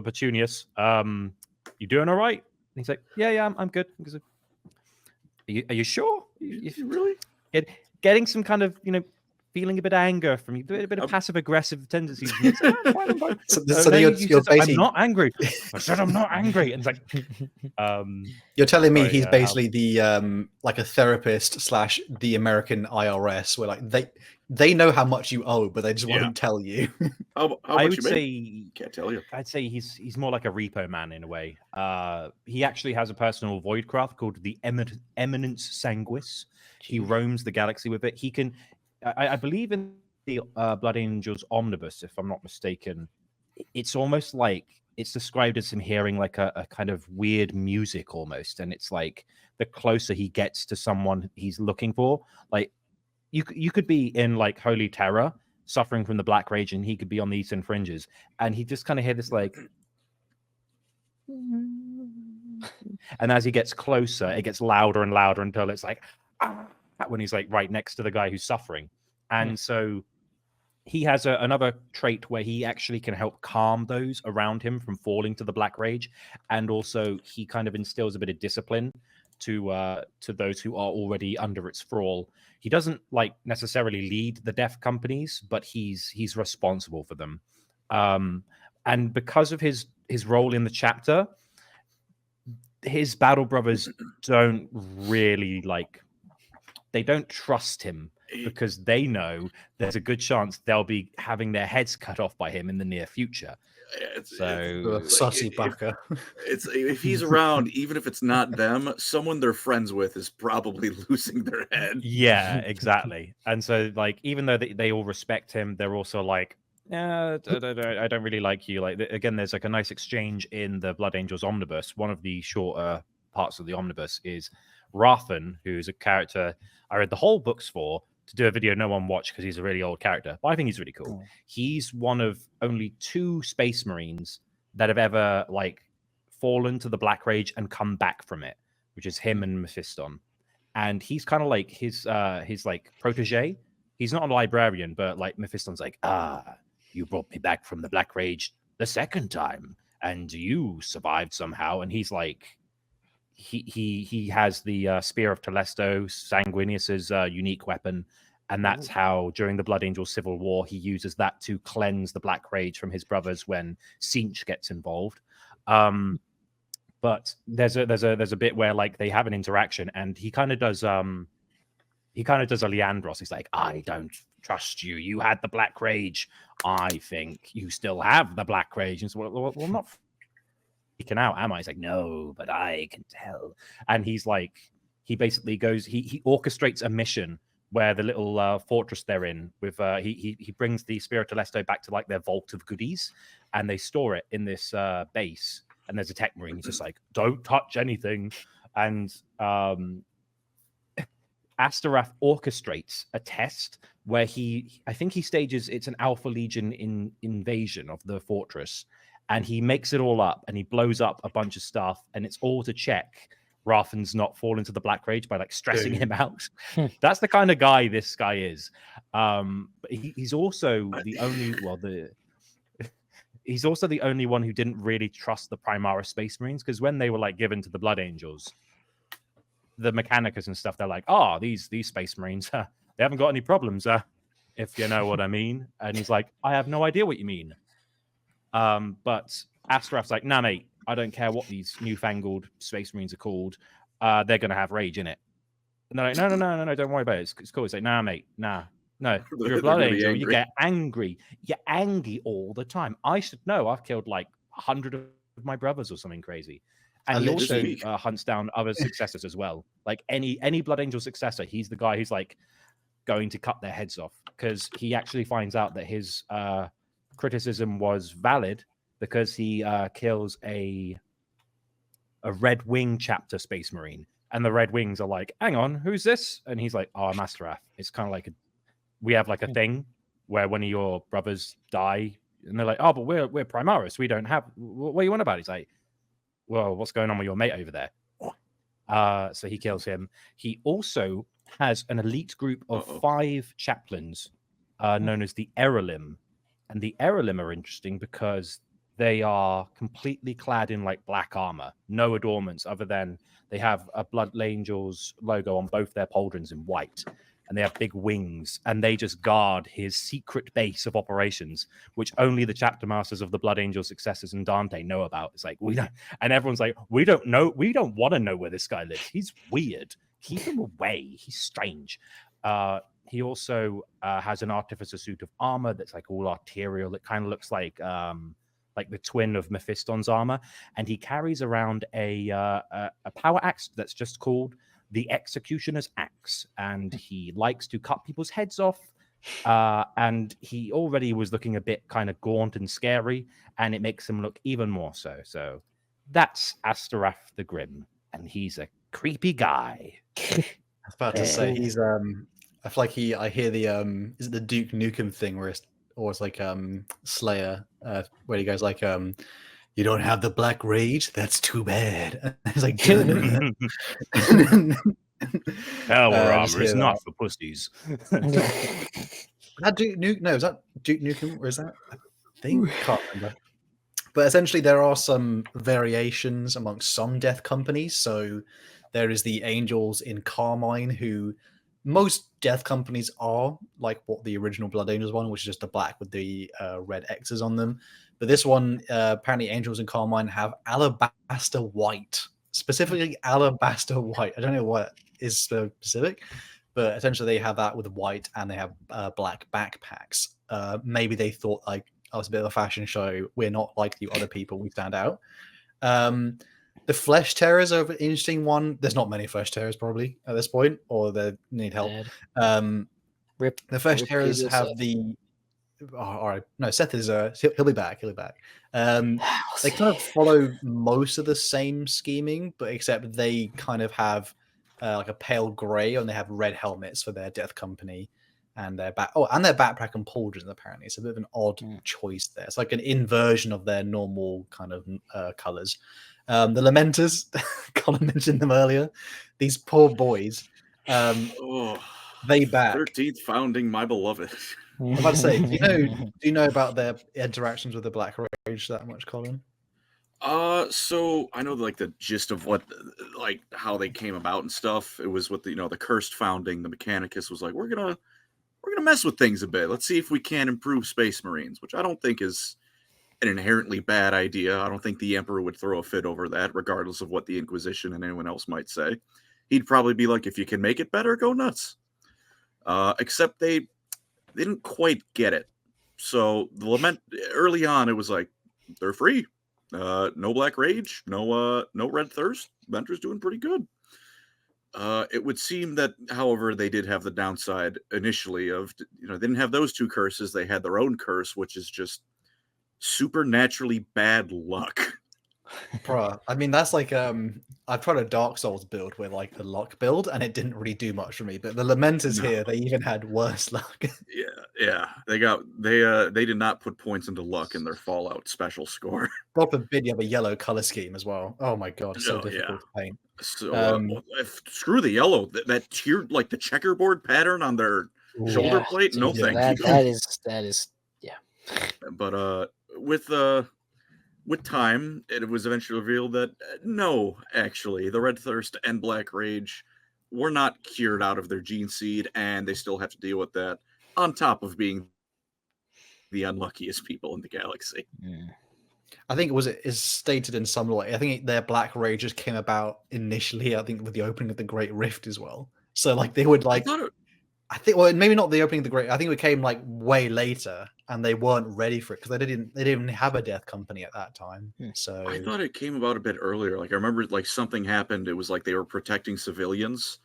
Petunius, you doing all right? And he's like, yeah, I'm good. Because are you sure? You really getting some kind of feeling a bit of anger from you, a bit of passive aggressive tendencies. So you're basically, I'm not angry. I said I'm not angry. And it's like, you're telling me he's basically the like a therapist / the American IRS, where like they know how much you owe, but they just won't tell you. How I much would you say can't tell you. I'd say he's more like a repo man in a way. He actually has a personal voidcraft called the Eminence Sanguis. He roams the galaxy with it. He can. I believe in the Blood Angels Omnibus, if I'm not mistaken. It's almost like it's described as him hearing like a kind of weird music almost, and it's like the closer he gets to someone he's looking for. Like you could be in like Holy Terror, suffering from the Black Rage, and he could be on the Eastern Fringes, and he just kind of hear this like. And as he gets closer, it gets louder and louder until it's like when he's like right next to the guy who's suffering. And so he has another trait where he actually can help calm those around him from falling to the Black Rage, and also he kind of instills a bit of discipline to those who are already under its thrall. He doesn't like necessarily lead the death companies, but he's responsible for them. And because of his role in the chapter, his battle brothers don't really they don't trust him, because they know there's a good chance they'll be having their heads cut off by him in the near future. Sussy baka. It's if he's around, even if it's not them, someone they're friends with is probably losing their head. Yeah, exactly. And so even though they all respect him, they're also like, I don't really like you. Like again, there's like a nice exchange in the Blood Angels Omnibus. One of the shorter parts of the omnibus is Rathan, who's a character I read the whole books for to do a video no one watched because he's a really old character, but I think he's really cool. He's one of only 2 Space Marines that have ever fallen to the Black Rage and come back from it, which is him and Mephiston. And he's kind of like his protege. He's not a librarian, but Mephiston's like, you brought me back from the Black Rage the second time, and you survived somehow. And he's like, he has the Spear of Telesto, Sanguinius's unique weapon, and that's how during the Blood Angel Civil War he uses that to cleanse the Black Rage from his brothers when Sinch gets involved. But there's a bit where they have an interaction, and he kind of does a Leandros. He's like, I don't trust you. You had the Black Rage. I think you still have the Black Rage. And so, well, not freaking out, am I? He's like, no, but I can tell. And he's like, he basically goes, he orchestrates a mission where the little fortress they're in with he brings the Spear of Telesto back to their vault of goodies, and they store it in this base. And there's a tech marine. He's just like, don't touch anything. And Asterath orchestrates a test where I think he stages it's an Alpha Legion invasion of the fortress, and he makes it all up and he blows up a bunch of stuff, and it's all to check Rathan's not fall into the Black Rage by like stressing him out. That's the kind of guy this guy is. But he's also the only he's also the only one who didn't really trust the Primaris Space Marines, because when they were like given to the Blood Angels, the Mechanicus and stuff, they're like, oh, these Space Marines, they haven't got any problems, if you know what I mean. And he's like, I have no idea what you mean. But Astaroth's like, nah, mate, I don't care what these newfangled Space Marines are called. They're going to have rage in it. And they're like, no, don't worry about it. It's cool. It's like, nah, mate, nah. No, you're a Blood Angel. You get angry. You're angry all the time. I should know. I've killed like 100 of my brothers or something crazy. And he also hunts down other successors as well. Like any Blood Angel successor, he's the guy who's like going to cut their heads off, because he actually finds out that his criticism was valid, because he kills a Red Wing chapter Space Marine, and the Red Wings are like, hang on, who's this? And he's like, oh, I'm Astaroth. It's kind of like we have like a thing where one of your brothers die, and they're like, oh, but we're Primaris, we don't have, what are you on about? He's like, well, what's going on with your mate over there? So he kills him. He also has an elite group of 5 chaplains known as the Erelim. And the Erelim are interesting because they are completely clad in like black armor, no adornments other than they have a Blood Angels logo on both their pauldrons in white, and they have big wings, and they just guard his secret base of operations, which only the chapter masters of the Blood Angel successors and Dante know about. It's like, we don't, and everyone's like, we don't know, we don't want to know where this guy lives. He's weird. Keep him away. He's strange. He also has an artificer suit of armor that's like all arterial. It kind of looks like the twin of Mephiston's armor, and he carries around a power axe that's just called the Executioner's Axe, and he likes to cut people's heads off. And he already was looking a bit kind of gaunt and scary, and it makes him look even more so. So that's Astaroth the Grim, and he's a creepy guy. I was about to say he's I feel like I hear the is it the Duke Nukem thing where it's like Slayer, where he goes like you don't have the Black Rage, that's too bad. And he's like Hell, armor is not for pussies. That Duke Nukem? No, is that Duke Nukem? Or is that? I think can't remember. But essentially, there are some variations amongst some death companies. So there is the Angels in Carmine, who most death companies are like what the original Blood Angels one, which is just the black with the red X's on them. But this one, apparently, Angels in Carmine have alabaster white, specifically alabaster white. I don't know what is specific, but essentially they have that with white, and they have black backpacks. Maybe they thought like, oh, it's a bit of a fashion show. We're not like you other people. We stand out. The Flesh Terrors are an interesting one. There's not many Flesh Terrors probably at this point, or they need help. The Flesh Terrors have the. Oh, all right, no, Seth is he'll be back. He'll be back. They kind of follow most of the same scheming, but except they kind of have like a pale grey, and they have red helmets for their death company, and their and their backpack and pauldrons. Apparently, it's a bit of an odd choice there. It's like an inversion of their normal kind of colors. The Lamenters, Colin mentioned them earlier. These poor boys. They back 13th founding, my beloved. I'm about to say, do you know about their interactions with the Black Rage that much, Colin? So I know like the gist of what, like how they came about and stuff. It was with the cursed founding. The Mechanicus was like, we're gonna mess with things a bit. Let's see if we can improve Space Marines, which I don't think is an inherently bad idea. I don't think the Emperor would throw a fit over that, regardless of what the Inquisition and anyone else might say. He'd probably be like, if you can make it better, go nuts. Except they didn't quite get it. So the lament early on, it was like, they're free. No Black Rage, no Red Thirst. Mentor's doing pretty good. It would seem that, however, they did have the downside initially of, they didn't have those two curses. They had their own curse, which is just supernaturally bad luck. Bruh, I mean that's like I've tried a Dark Souls build with like a luck build, and it didn't really do much for me. But the Lamenters No. here, they even had worse luck. Yeah. They did not put points into luck in their Fallout special score. God forbid you have a yellow color scheme as well. Oh my god, it's so Oh, yeah. difficult to paint. So screw the yellow. That tiered like the checkerboard pattern on their shoulder Yeah, plate. No, dude, thank you. that is yeah. But with time, it was eventually revealed that no, actually, the Red Thirst and Black Rage were not cured out of their gene seed, and they still have to deal with that on top of being the unluckiest people in the galaxy. I think is stated in some way. I think their Black Rage just came about initially. I think with the opening of the Great Rift as well. So like they would like. I think well maybe not the opening of the Great. I think it came like way later, and they weren't ready for it because they didn't even have a Death Company at that time. So I thought it came about a bit earlier. Like I remember, like something happened. It was like they were protecting civilians,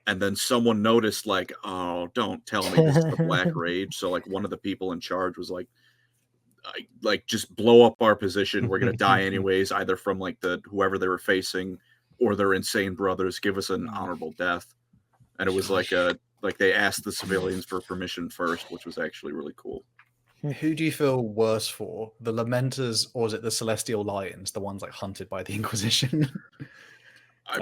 and then someone noticed, like, oh, don't tell me this is the Black Rage. So like one of the people in charge was like just blow up our position. We're gonna die anyways, either from like whoever they were facing or their insane brothers. Give us an honorable death. And it was like they asked the civilians for permission first, which was actually really cool. who do you feel worse for, the Lamenters or is it the Celestial Lions, the ones like hunted by the Inquisition?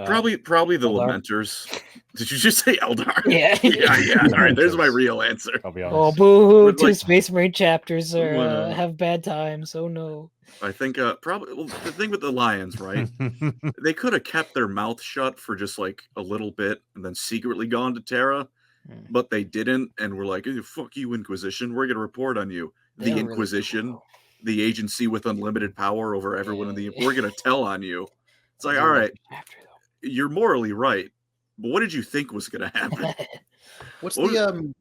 Probably the Eldar. Lamenters. Did you just say Eldar? Yeah. yeah. All right, there's my real answer. I'll be Oh, honest. boo-hoo, With, two like- Space Marine chapters are Well, have bad times. Oh no. I think probably the thing with the Lions, right? They could have kept their mouth shut for just like a little bit and then secretly gone to Terra, but they didn't, and we're like, "Hey, fuck you, Inquisition. We're gonna report on you." They The are really Inquisition, cool. the agency with unlimited power over everyone in the. Yeah. We're gonna tell on you. It's like, They're all really right, good chapter, you're morally right, but what did you think was gonna happen? though. What's What the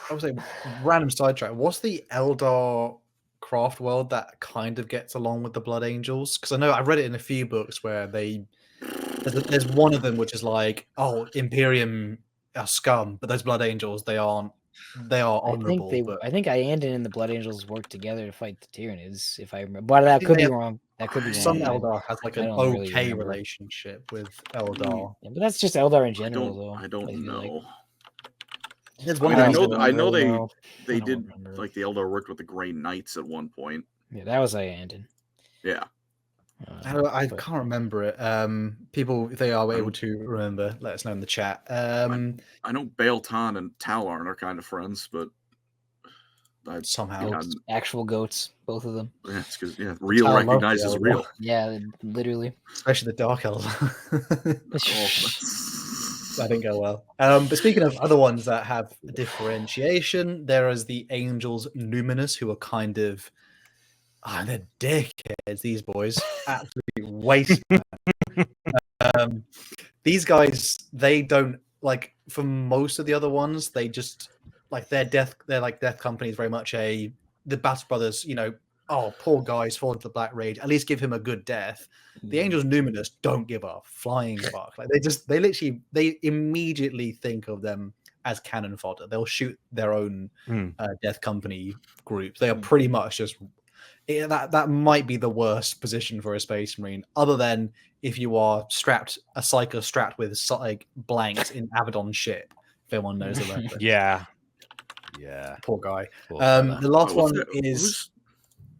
I would say random sidetrack. What's the Eldar craft world that kind of gets along with the Blood Angels? Because I know I've read it in a few books where there's one of them which is like, oh, Imperium are scum, but those Blood Angels they are honorable. I think Iandon and the Blood Angels work together to fight the Tyranids, if I remember. But that think could they be have- wrong. That could be some wrong. Eldar has like I an don't really okay remember. relationship with Eldar. Yeah, but that's just Eldar in general, though. I don't feel know. like. There's I one mean, I of those know that- I know really they know. they I don't did remember. like the Eldar worked with the Grey Knights at one point. Yeah, that was Iandon. Yeah. I But- can't remember it. People, if they are I able don't- to remember, let us know in the chat. I know Bael'Tan and Talarn are kind of friends, but Somehow. yeah, Goats, actual goats, both of them. it's because real Talon love the recognizes Eldar. real. Yeah, literally. Especially the Dark Elves. Oh. That didn't go well. But speaking of other ones that have differentiation, there is the Angels Numinous, who are kind of they're dickheads, these boys. Absolutely waste. These guys, they don't like for most of the other ones, they just like they're Death Company is very much the Battle Brothers, oh, poor guys fall into the Black Rage, at least give him a good death. The Angels Numinous don't give a flying fuck. Like they immediately think of them as cannon fodder. They'll shoot their own Death Company group. They are pretty much just that might be the worst position for a Space Marine, other than if you are a psycho strapped with like blanks in Abaddon ship. If anyone knows the reference. Yeah. Poor guy. Poor fella. The last What's one that- is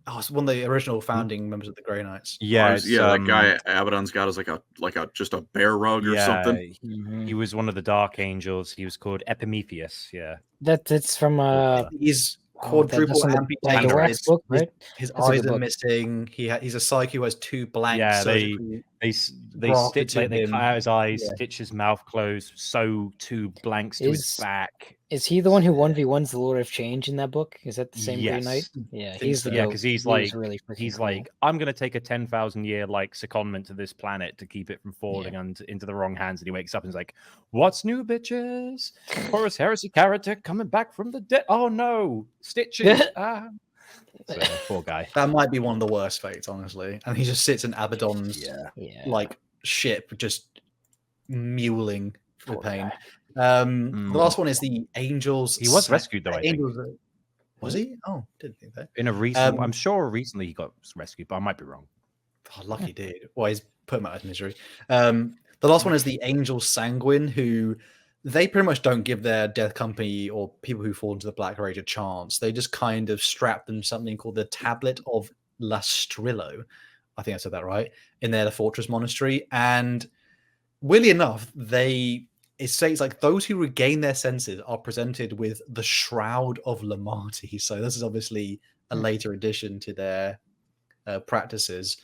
it's one of the original founding members of the Grey Knights. Yeah, that guy Abaddon's got is like a just a bear rug or something. He was one of the Dark Angels. He was called Epimetheus. Yeah. That's from He's that's quadruple from the amputated. Dorak's book, right? His That's a good eyes are book. missing. He's a psyche who has two blank. Yeah, surgically- They grafted stitch to they him. cut out his eyes, Yeah. stitch his mouth closed, sew two blanks to his Is- back. Is he the one who 1v1s the Lord of Change in that book? Is that the same Grey Knight? Yes. Yeah, Think he's so. the Yeah, goat. because he's He was like really freaking he's cool. like, I'm gonna take a 10,000-year like secondment to this planet to keep it from falling into the wrong hands. And he wakes up and he's like, "What's new, bitches? Horus Heresy character coming back from the dead. Oh no, stitches." So, poor guy. That might be one of the worst fates, honestly. And he just sits in Abaddon's Yeah. Yeah. like ship, just mewling with Poor pain. guy. The last one is the Angels. He was rescued though, I think. Angels. Was he? Oh, didn't think that. In a recent, Um, I'm sure recently he got rescued, but I might be wrong. Oh, lucky dude. Well, he's put him out of his misery. The last one is the Angel Sanguine, who they pretty much don't give their Death Company or people who fall into the Black Rage a chance. They just kind of strap them something called the Tablet of Lastrillo. I think I said that right. In their Fortress Monastery. And weirdly enough, it states like those who regain their senses are presented with the Shroud of Lamati. So this is obviously a later addition to their practices.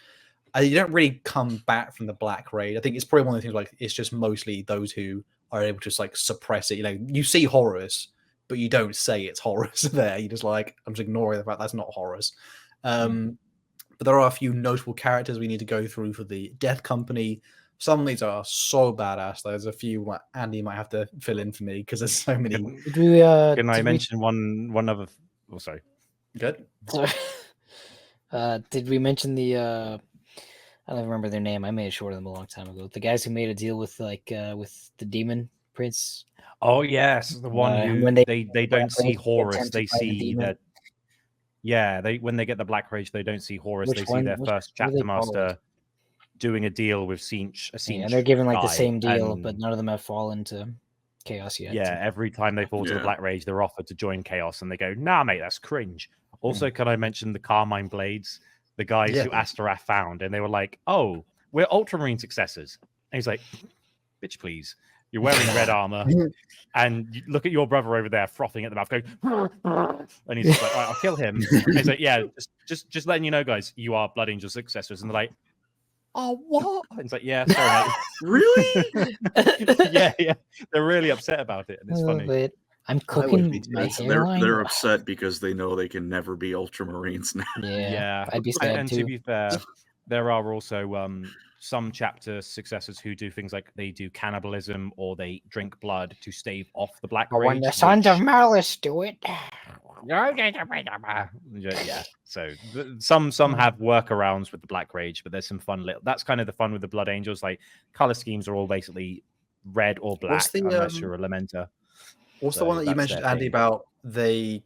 You don't really come back from the Black Raid. I think it's probably one of the things like it's just mostly those who are able to just like suppress it. You know, you see Horus, but you don't say it's Horus there. You just like, I'm just ignoring the fact that's not Horus. But there are a few notable characters we need to go through for the Death Company. Some of these are so badass. There's a few Andy might have to fill in for me because there's so many. Can I mention one other? Oh, sorry. Good. Sorry. Did we mention the? I don't remember their name. I made a short of them a long time ago. The guys who made a deal with with the demon prince. Oh yes, the one who when they they don't see Horus, attempt to they fight the see demon. that. Yeah, when they get the Black Rage, they don't see Horus. Which They see one- their which- first what are they chapter master called? doing a deal with Sinch. Yeah, and they're given like the guy, same deal, and- but none of them have fallen to chaos yet. Yeah, every time they fall to the Yeah. Black Rage, they're offered to join Chaos, and they go, "Nah, mate, that's cringe." Also, can I mention the Carmine Blades, the guys Yeah. who Astaroth found, and they were like, "Oh, we're Ultramarine successors," and he's like, "Bitch, please, you're wearing red armor, and you look at your brother over there frothing at the mouth, going," and he's just like, "All right, I'll kill him." And he's like, "Yeah, just letting you know, guys, you are Blood Angel successors," and they're like, "Oh, what?" And it's like, "Yeah, sorry, mate." Really? yeah, they're really upset about it, and it's funny. But I'm would cooking be too. my They're hairline. upset because they know they can never be Ultramarines now. Yeah, I'd be sad and too. to be fair, there are also some chapter successors who do things like they do cannibalism or they drink blood to stave off the Black But Rage. when the Sons of which- Malice do it, yeah, so some have workarounds with the Black Rage, but there's some fun little. That's kind of the fun with the Blood Angels. Like color schemes are all basically red or black, What's the, unless you're a Lamenter. What's the So one that you that's mentioned, their Andy, thing. about they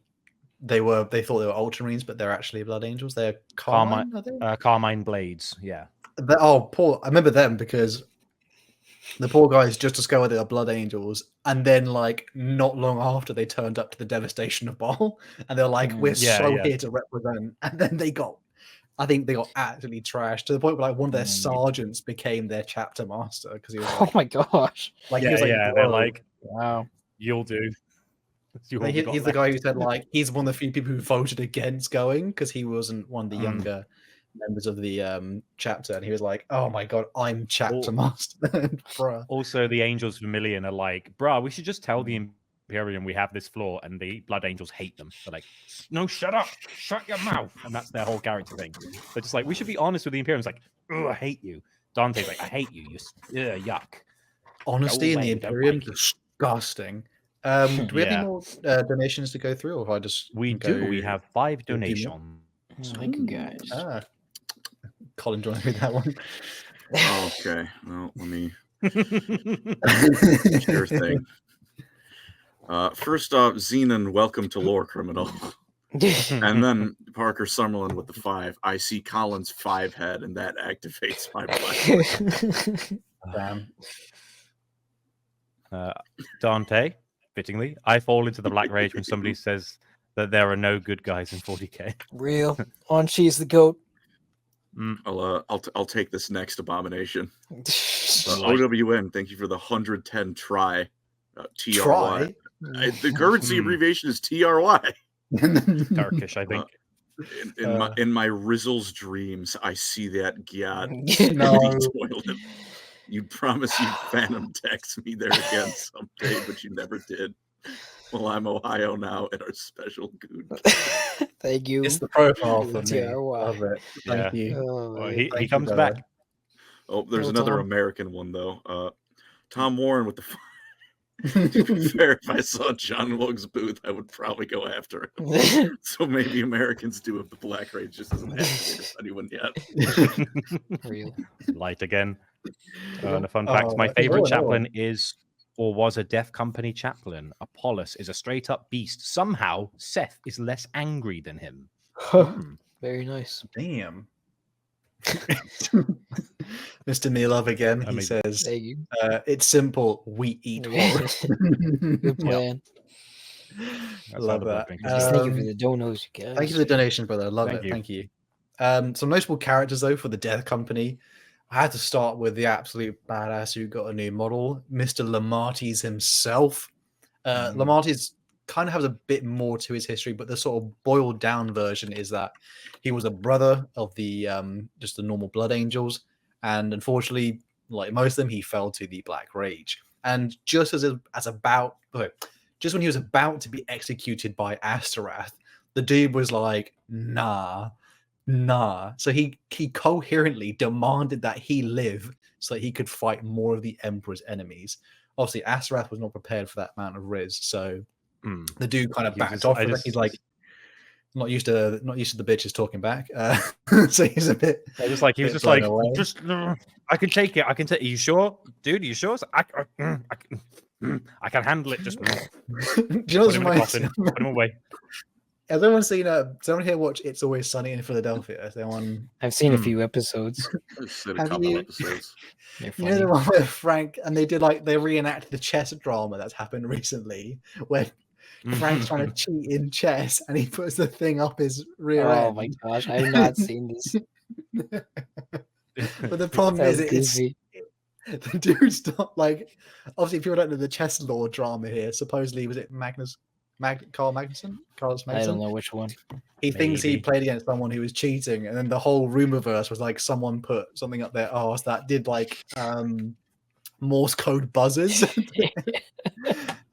thought they were Ultramarines, but they're actually Blood Angels. They're Carmine, I think? Carmine Blades, yeah. Poor. I remember them because the poor guys just discovered they are Blood Angels, and then like not long after they turned up to the devastation of Baal, and they're like, "We're Yeah, so yeah. here to represent," and then I think they got absolutely trashed to the point where like one of their sergeants became their chapter master because he was oh like, my gosh! he was like, they're "Bro." like, Wow. "You'll do." You all He's got the left. guy who said like he's one of the few people who voted against going because he wasn't one of the Mm. younger members of the chapter, and he was like, "Oh my god, I'm chapter Oh. master." Bruh. Also, the Angels Vermilion are like, "Bruh, we should just tell the Imperium we have this flaw," and the Blood Angels hate them. They're like, "No, shut up, shut your mouth," and that's their whole character thing. They're just like, "We should be honest with the Imperium." It's like, "Oh, I hate you." Dante's like, "I hate you. You're yuck." Honesty in the away, don't Imperium, like you. disgusting. Do we have any Yeah. more donations to go through, or if I just We go... do. We have 5 do you know? donations. Thank you guys. Colin, do you want to read that one? Okay, well, let me. Sure thing. First off, Xenon, welcome to Lore Criminal. And then Parker Summerlin with the 5. I see Colin's 5 head, and that activates my black. Damn. Dante, fittingly, I fall into the Black Rage when somebody says that there are no good guys in 40k. Real on she's the goat. I'll take this next abomination. Like- OWN, thank you for the 110 try. TRY. Try? The currency abbreviation is TRY. Turkish, I think. In my Rizzle's dreams, I see that God. No. Toilet. You promised you'd phantom text me there again someday, but you never did. Well, I'm Ohio now in our special good. Thank you. It's the profile for me. TRY. Love it. Thank Yeah. you. Oh, Well, man. he Thank you, comes brother. back. Oh, there's Oh, another Tom. American one though. Tom Warren with the. To be fair, if I saw John Wilkes Booth, I would probably go after him. So maybe Americans do if the Black Rage just isn't activated for anyone yet. Real. Light again. And a fun fact, my Oh, favorite no. chaplain is or was a Death Company chaplain. Apollos is a straight up beast. Somehow, Seth is less angry than him. Very nice. Damn. Mr. Milov again. He Amazing. says, Thank you. "It's simple. We eat horrors." Good plan. That's Love how the that. blood Just thank you for the donos, you guys. Thank you for the donation, brother. Love Thank it. you. Thank you. Some notable characters though for the Death Company. I had to start with the absolute badass who got a new model, Mr. Lamarties himself. Lamarties kind of has a bit more to his history, but the sort of boiled down version is that he was a brother of the just the normal Blood Angels, and unfortunately, like most of them, he fell to the Black Rage. And just just when he was about to be executed by Astaroth, the dude was like, nah. So he coherently demanded that he live so that he could fight more of the Emperor's enemies. Obviously, Astaroth was not prepared for that amount of riz, so the dude kind of He was backed just- off. I With it. just- He's like, not used to the bitches talking back. So he's a bit. He was bit just blown like, away. just I can take it. I can take. Are you sure, dude? Are you sure? I can handle it. Just Do you know put him in a what's coffin. Put him away. Has anyone seen? Does anyone here watch It's Always Sunny in Philadelphia? Has anyone? I've seen a few episodes. I've seen a Have couple you- episodes. They're You know funny. the one where Frank and they reenact the chess drama that's happened recently, where Frank's trying to cheat in chess and he puts the thing up his rear Oh end. my gosh, I have not seen this. But the problem is, Sounds it's goofy. the dude's not like. Obviously, people don't know the chess law drama here. Supposedly, was it Carl Magnuson? Carlos I don't Magnuson? know which one. He thinks he Maybe. played against someone who was cheating, and then the whole rumorverse was like someone put something up their arse that did like Morse code buzzers.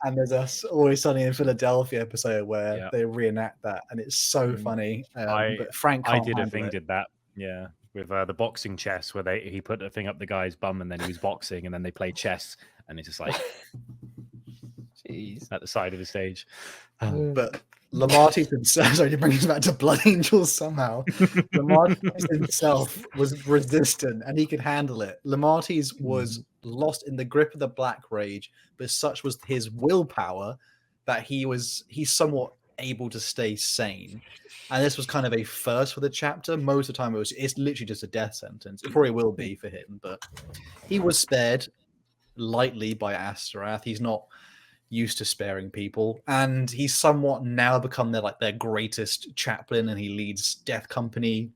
And there's a Always Sunny in Philadelphia episode where Yeah. they reenact that, and it's so funny. But Frank I can't did a handle thing. it. Did that? Yeah, with the boxing chess, where he put a thing up the guy's bum, and then he was boxing, and then they played chess, and it's just like Jeez. at the side of the stage. But Lamarties himself, sorry to bring us back to Blood Angels somehow. Lamarties himself was resistant and he could handle it. Lamarties was lost in the grip of the Black Rage, but such was his willpower that he's somewhat able to stay sane. And this was kind of a first for the chapter. Most of the time it's literally just a death sentence. It probably will be for him, but he was spared lightly by Astaroth. He's not used to sparing people, and he's somewhat now become their greatest chaplain, and he leads Death Company.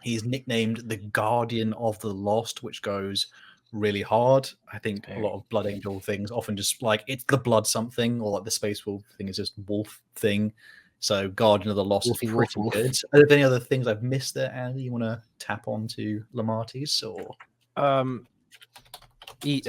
He's nicknamed the Guardian of the Lost, which goes really hard. I think a lot of Blood Angel things often just like it's the blood something, or like the Space Wolf thing is just wolf thing. So Guardian of the Lost Wolfy is wolf pretty wolf. good. Are there any other things I've missed there, Andy? You want to tap onto Lamarties or?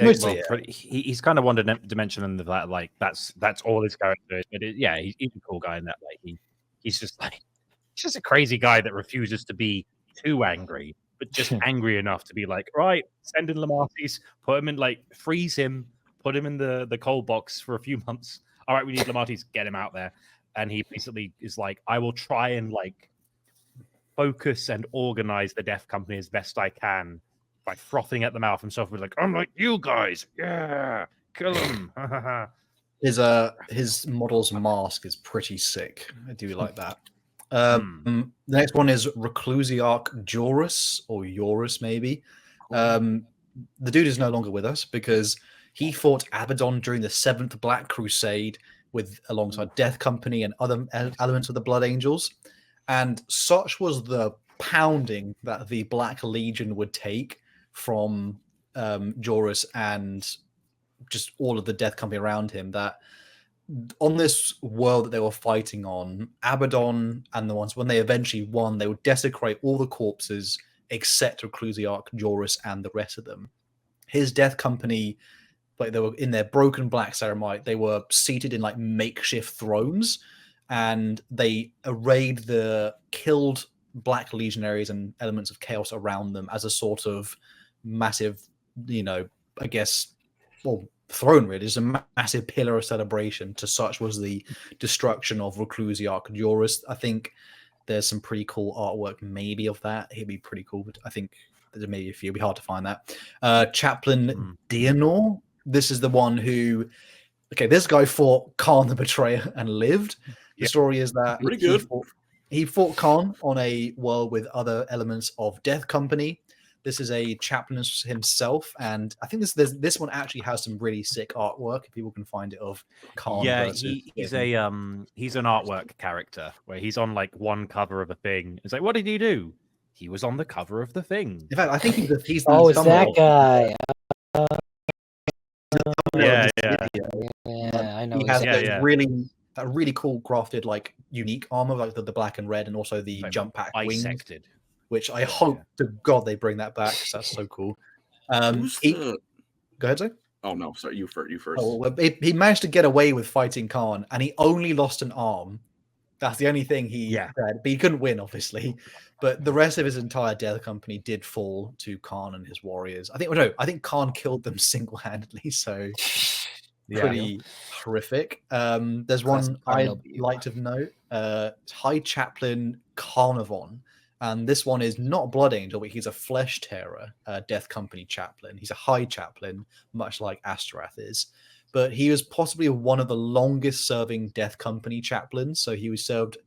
Mostly, he's kind of one dimensional in that, like that's all his character is. But he's a cool guy in that. Like he's just a crazy guy that refuses to be too angry, but just angry enough to be like, right, send in Lamarties, put him in, like, freeze him, put him in the cold box for a few months. All right, we need Lamarties, get him out there. And he basically is like, I will try and like focus and organize the Death Company as best I can by frothing at the mouth himself. With like, I'm like you guys, yeah, kill him. His model's mask is pretty sick. I do like that. The next one is Reclusiarch Jorus, or Eurus maybe. The dude is no longer with us because he fought Abaddon during the 7th Black Crusade alongside Death Company and other elements of the Blood Angels. And such was the pounding that the Black Legion would take from Jorus and just all of the Death Company around him, that on this world that they were fighting on, Abaddon and the ones, when they eventually won, they would desecrate all the corpses except Reclusiarch Jorus and the rest of them. His Death Company, like, they were in their broken black ceramite, they were seated in like makeshift thrones, and they arrayed the killed Black Legionaries and elements of chaos around them as a sort of massive, I guess, throne really is a massive pillar of celebration. To such was the destruction of Reclusiarch Jorus. I think there's some pretty cool artwork maybe of that. It'd be pretty cool, but I think there's maybe a few. It'd be hard to find that. Chaplain Dianor. This is the one who, this guy fought Khan the Betrayer and lived. The story is that Pretty good. He fought Khan on a world with other elements of Death Company. This is a chaplain himself, and I think this one actually has some really sick artwork. If people can find it, of Khan Yeah, versus he's him. he's an artwork character where he's on like one cover of a thing. It's like, what did he do? He was on the cover of the thing. In fact, I think he's the Oh, it's that thumbnail. guy. Yeah, Yeah, Yeah, I know. he has exactly. Yeah. that really cool crafted like unique armor, like the black and red, and also the Like jump pack wings, Bisected. which I Yeah, hope to God they bring that back because that's so cool. Who's the... Go ahead, sir. Oh no, sorry, you first. Oh, well, he managed to get away with fighting Khan, and he only lost an arm. That's the only thing he Yeah. had, but he couldn't win, obviously. But the rest of his entire Death Company did fall to Khan and his warriors. I think Khan killed them single-handedly, so pretty horrific. There's one I'd like to note: High Chaplain Carnarvon. And this one is not Blood Angel, but he's a Flesh Tearer, Death Company chaplain. He's a high chaplain, much like Astorath is. But he was possibly one of the longest serving Death Company chaplains. So he was served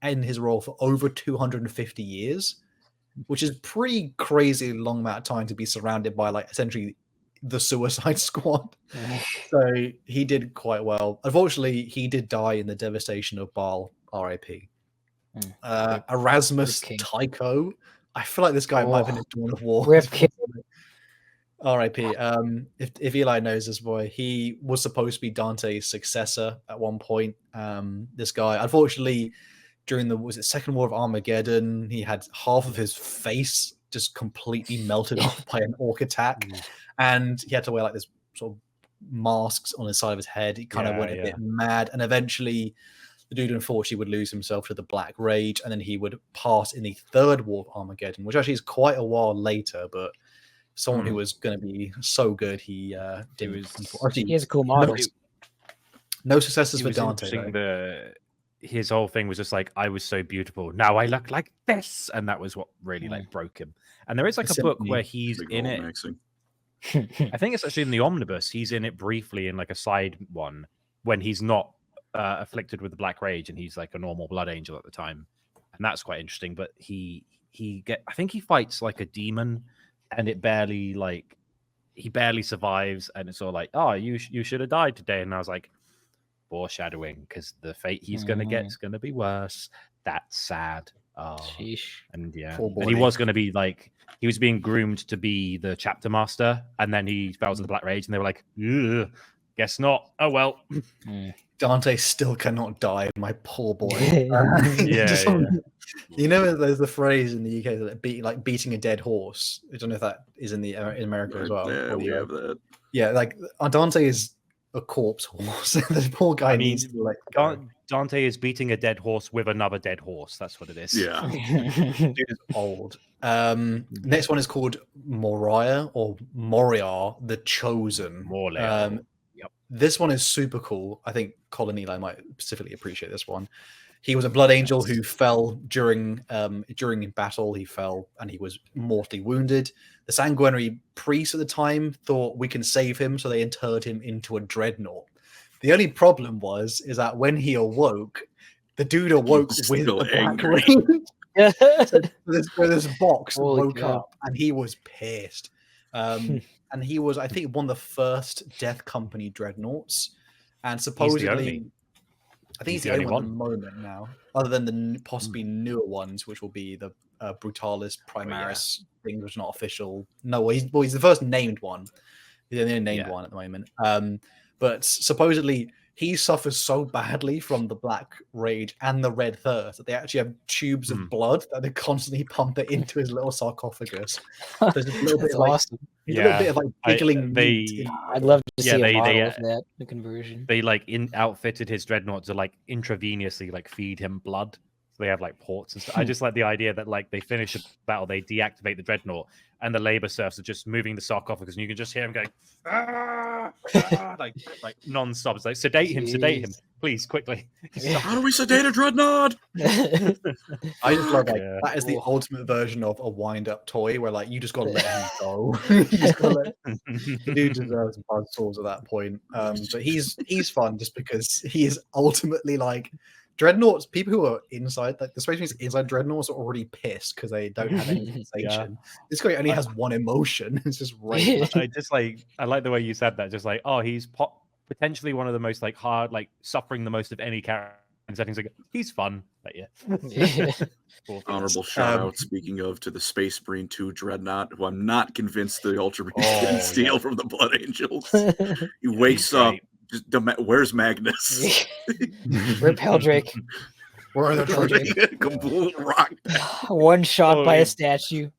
in his role for over 250 years, which is pretty crazy long amount of time to be surrounded by like essentially the Suicide Squad. So he did quite well. Unfortunately, he did die in the devastation of Baal, RIP. Erasmus Tycho. I feel like this guy might have been in Dawn of War. Rip Kid. R.I.P. If Eli knows this boy, he was supposed to be Dante's successor at one point. This guy, unfortunately, during the Second War of Armageddon, he had half of his face just completely melted off by an orc attack, and he had to wear like this sort of masks on the side of his head. He kind of went a bit mad, and eventually the dude unfortunately would lose himself to the Black Rage, and then he would pass in the Third War of Armageddon, which actually is quite a while later, but someone who was going to be so good, he didn't. He has a cool model. No successes for Dante. His whole thing was just like, I was so beautiful, now I look like this, and that was what really like broke him. And there is like a book where he's in it. I think it's actually in the omnibus. He's in it briefly in like a side one when he's not afflicted with the Black Rage, and he's like a normal Blood Angel at the time, and that's quite interesting. But I think he fights like a demon, and he barely survives, and it's all like, oh, you should have died today. And I was like, foreshadowing, because the fate he's gonna get is gonna be worse. That's sad. Oh, and and he was gonna be like, he was being groomed to be the chapter master, and then he fell to the Black Rage, and they were like, guess not. Oh well. Dante still cannot die, my poor boy. You know, there's the phrase in the UK that beating a dead horse. I don't know if that is in America as well. Yeah, we have that. Yeah, like Dante is a corpse horse. This poor guy needs to like. Dante is beating a dead horse with another dead horse. That's what it is. Yeah, dude is old. Next one is called Moria or Moriar, the Chosen. This one is super cool. I think Colin Eli might specifically appreciate this one. He was a Blood Angel who fell during battle. He fell and he was mortally wounded. The sanguinary priests at the time thought we can save him, so they interred him into a dreadnought. The only problem is that when he awoke, the dude awoke with the Black Rage. So this box woke up, and he was pissed. And he was, I think, one of the first Death Company dreadnoughts, and supposedly, I think he's the only one at the moment now, other than the possibly newer ones, which will be the Brutalis Primaris thing, which is not official. No, he's the first named one. He's the only named one at the moment. But supposedly he suffers so badly from the Black Rage and the Red Thirst that they actually have tubes of blood that they constantly pump it into his little sarcophagus. So there's a little bit of awesome. A little bit of like giggling. I'd love to see a model of that, the conversion. They like outfitted his dreadnought to like intravenously like feed him blood. So they have like ports and stuff. I just like the idea that like they finish a battle, they deactivate the dreadnought, and the labor serfs are just moving the sarcophagus, and you can just hear him going like non-stop. It's like sedate him, please, quickly. How do we sedate a dreadnought? I just love that is the ultimate version of a wind-up toy where like you just gotta let him go. The dude deserves buzzsaws at that point. But he's fun just because he is ultimately like Dreadnoughts, people who are inside, like the Space Marines inside Dreadnoughts, are already pissed because they don't have any sensation. This guy only has one emotion. It's just rage. I like the way you said that. Just like, oh, he's potentially one of the most like hard, like suffering the most of any character in settings. Like, he's fun. But yeah. Honorable shout out, speaking of, to the Space Marine 2 Dreadnought, who I'm not convinced the Ultramarines didn't steal from the Blood Angels. He wakes up, just where's Magnus? Rip Heldrake. Where are the Heldrake? Complete rock. One shot by a statue.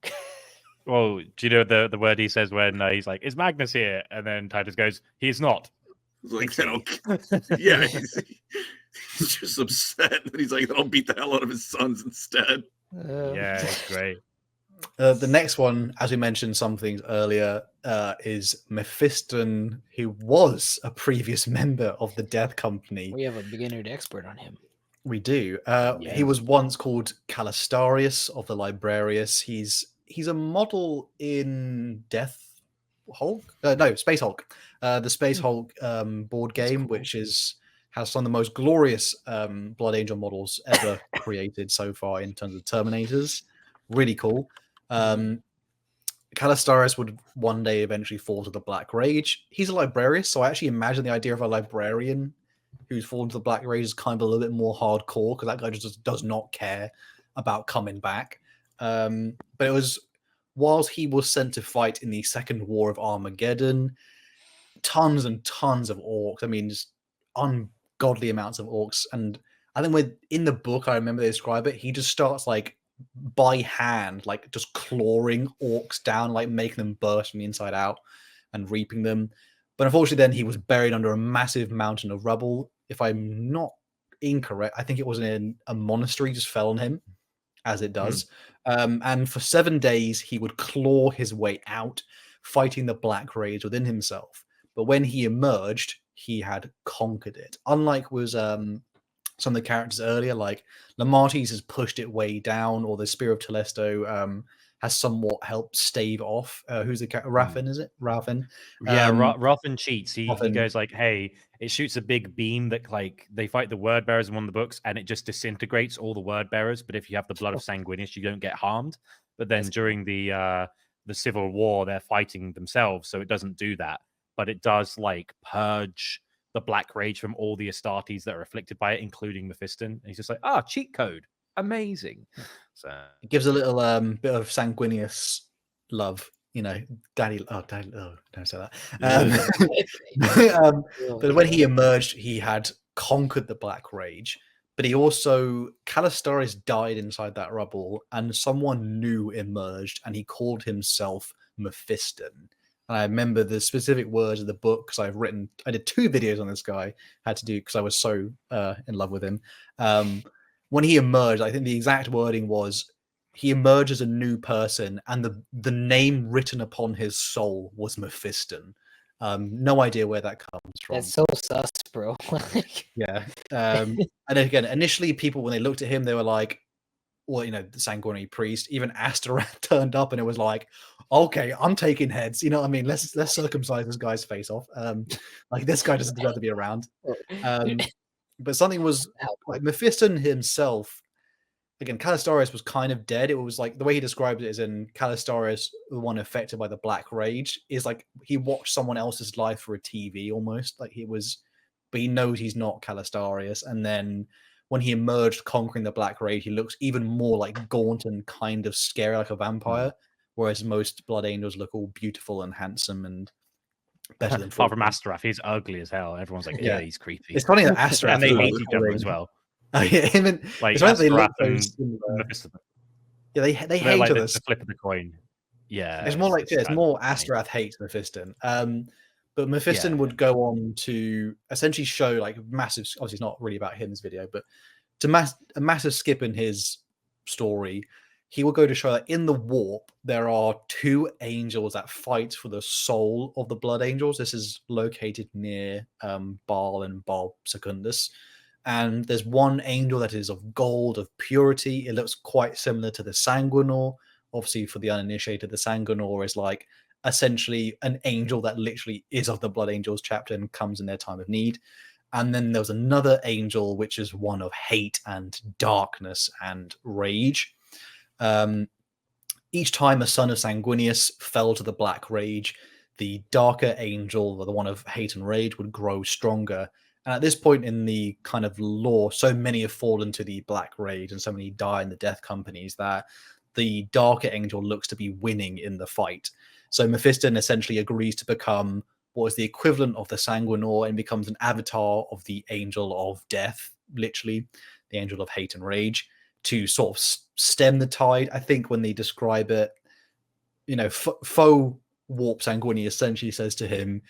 Well, do you know the word he says when he's like, "Is Magnus here?" And then Titus goes, "He's not." He's like, yeah, he's just upset. And he's like, I'll beat the hell out of his sons instead. Yeah, it's great. The next one, as we mentioned some things earlier, is Mephiston, who was a previous member of the Death Company. We have a beginner to expert on him. We do. He was once called Calistarius of the Librarius. He's a model in Death Hulk? No, Space Hulk. The Space Hulk board game, cool. Which has some of the most glorious Blood Angel models ever created so far in terms of Terminators. Really cool. Calistarius would one day eventually fall to the Black Rage. He's a Librarius, so I actually imagine the idea of a librarian who's fallen to the Black Rage is kind of a little bit more hardcore, because that guy just does not care about coming back. But it was whilst he was sent to fight in the Second War of Armageddon, tons and tons of orcs. I mean, just ungodly amounts of orcs. And I think in the book, I remember they describe it, he just starts like by hand, like just clawing orcs down, like making them burst from the inside out and reaping them. But unfortunately, then he was buried under a massive mountain of rubble. If I'm not incorrect, I think it was in a monastery, just fell on him, as it does. And for 7 days, he would claw his way out, fighting the Black Rage within himself. But when he emerged, he had conquered it. Unlike was some of the characters earlier, like Lamartes has pushed it way down, or the Spear of Telesto has somewhat helped stave off. Who's the character? Raffin, is it? Raffin? Yeah, Raffin cheats. He goes like, hey, it shoots a big beam that like they fight the word bearers in one of the books, and it just disintegrates all the word bearers. But if you have the blood of Sanguinius, you don't get harmed. But then during the Civil War, they're fighting themselves, so it doesn't do that. But it does like purge the Black Rage from all the Astartes that are afflicted by it, including Mephiston. And he's just like, cheat code. Amazing. So it gives a little bit of Sanguinius love, you know, daddy. Oh, don't say that. But when he emerged, he had conquered the Black Rage. But he also, Calistarius died inside that rubble, and someone new emerged, and he called himself Mephiston. And I remember the specific words of the book because I did 2 videos on this guy, had to do because I was so in love with him. When he emerged, I think the exact wording was, he emerged as a new person, and the name written upon his soul was Mephiston. No idea where that comes from. That's so sus, bro. Yeah. And again, initially people, when they looked at him, they were like, well, you know, the Sanguinary priest, even Astaroth turned up, and it was like, okay, I'm taking heads. You know what I mean? Let's circumcise this guy's face off. Like, this guy doesn't deserve to be around. But something was like Mephiston himself. Again, Calistarius was kind of dead. It was like the way he described it is in Calistarius, the one affected by the Black Rage, is like he watched someone else's life for a TV almost. Like but he knows he's not Calistarius. And then when he emerged conquering the Black Rage, he looks even more like gaunt and kind of scary, like a vampire. Whereas most Blood Angels look all beautiful and handsome and better than. Apart from Astaroth, he's ugly as hell. Everyone's like, yeah, he's creepy. It's funny that Astaroth and they hate each other as well. Yeah, him and like it's they look yeah, they hate like each other. The flip of the coin. Yeah, it's more like it's more Astaroth hates Mephiston. But Mephiston would go on to essentially show like massive. Obviously, it's not really about him this video, but a massive skip in his story. He will go to show that in the warp there are 2 angels that fight for the soul of the Blood Angels. This is located near Baal and Baal Secundus. And there's one angel that is of gold, of purity. It looks quite similar to the Sanguinor. Obviously, for the uninitiated, the Sanguinor is like essentially an angel that literally is of the Blood Angels chapter and comes in their time of need. And then there was another angel, which is one of hate and darkness and rage. Each time a son of Sanguinius fell to the black rage, the darker angel, or the one of hate and rage, would grow stronger. And at this point in the kind of lore, so many have fallen to the black rage and so many die in the death companies that the darker angel looks to be winning in the fight. So Mephiston essentially agrees to become what is the equivalent of the Sanguinor and becomes an avatar of the angel of death, literally, the angel of hate and rage, to sort of stem the tide. I think when they describe it, Foe Warp Sanguini essentially says to him,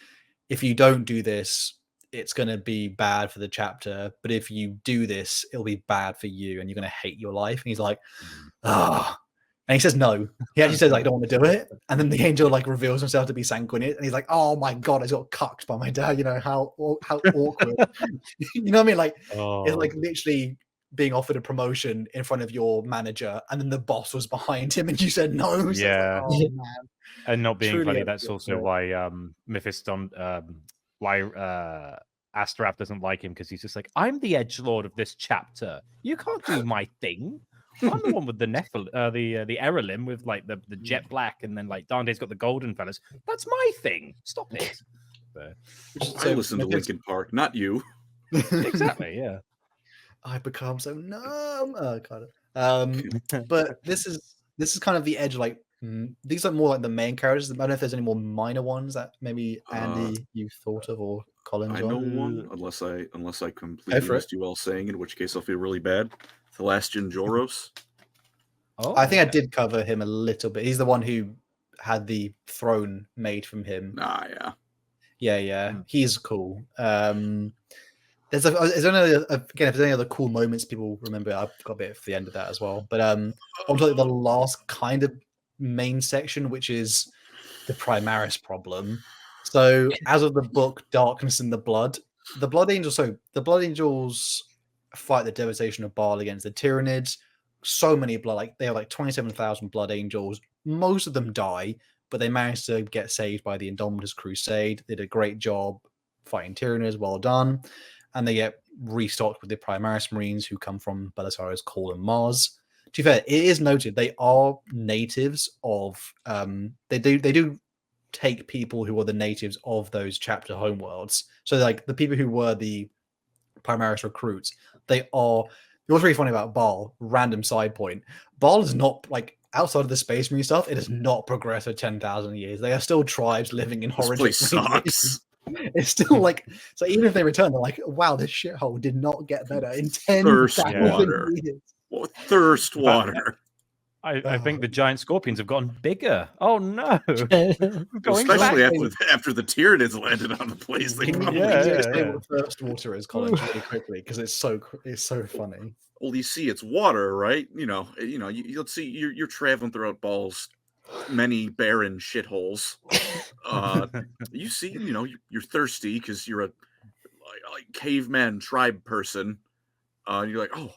if you don't do this, it's going to be bad for the chapter, but if you do this, it'll be bad for you and you're going to hate your life. And he's like, and he says no. He actually says, I don't want to do it. And then the angel reveals himself to be Sanguinius, and he's like, oh my god, I got cucked by my dad. How awkward. You know what I mean? It's like literally being offered a promotion in front of your manager, and then the boss was behind him, and you said no. So yeah, oh, man. And not being Truly funny. That's also why Mephiston, why Astaroth doesn't like him, because he's just like, I'm the edgelord of this chapter. You can't do my thing. I'm the one with the the Eralim with the jet black, and then Dante's got the golden fellas. That's my thing. Stop it. But, I listen to Linkin Park, not you. Exactly. Yeah. I become so numb. Oh god. But this is kind of the edge. These are more the main characters. I don't know if there's any more minor ones that maybe Andy you thought of, or Colin. I know one, unless I completely missed you all saying, in which case I'll feel really bad. Thalassian Joros. I think I did cover him a little bit. He's the one who had the throne made from him. Yeah. He's cool. There's only if there's any other cool moments people remember, I've got a bit for the end of that as well. But on to the last kind of main section, which is the Primaris problem. So as of the book Darkness in the Blood Angels fight the devastation of Baal against the Tyranids. So many blood, they have 27,000 blood angels. Most of them die, but they managed to get saved by the Indomitus Crusade. They did a great job fighting Tyranids. Well done. And they get restocked with the Primaris Marines, who come from Belisarius Cawl and Mars. To be fair, it is noted they are natives of they do take people who are the natives of those chapter homeworlds. So the people who were the Primaris recruits, they are. What's really funny about Baal, random side point, Baal is not outside of the Space Marine stuff, it has not progressed for 10,000 years. They are still tribes living in horrible sucks. It's still so even if they return, they're wow, this shithole did not get better in 10,000 years. Thirst water. I think the giant scorpions have gotten bigger. Oh no! Especially after the Tyranids landed on the place. They explain what thirst water is, Colin, really quickly, because it's so funny. Well, you see, it's water, right? You'll see you're traveling throughout Baal's many barren shitholes. You see, you're thirsty because you're a caveman tribe person. You're like, oh,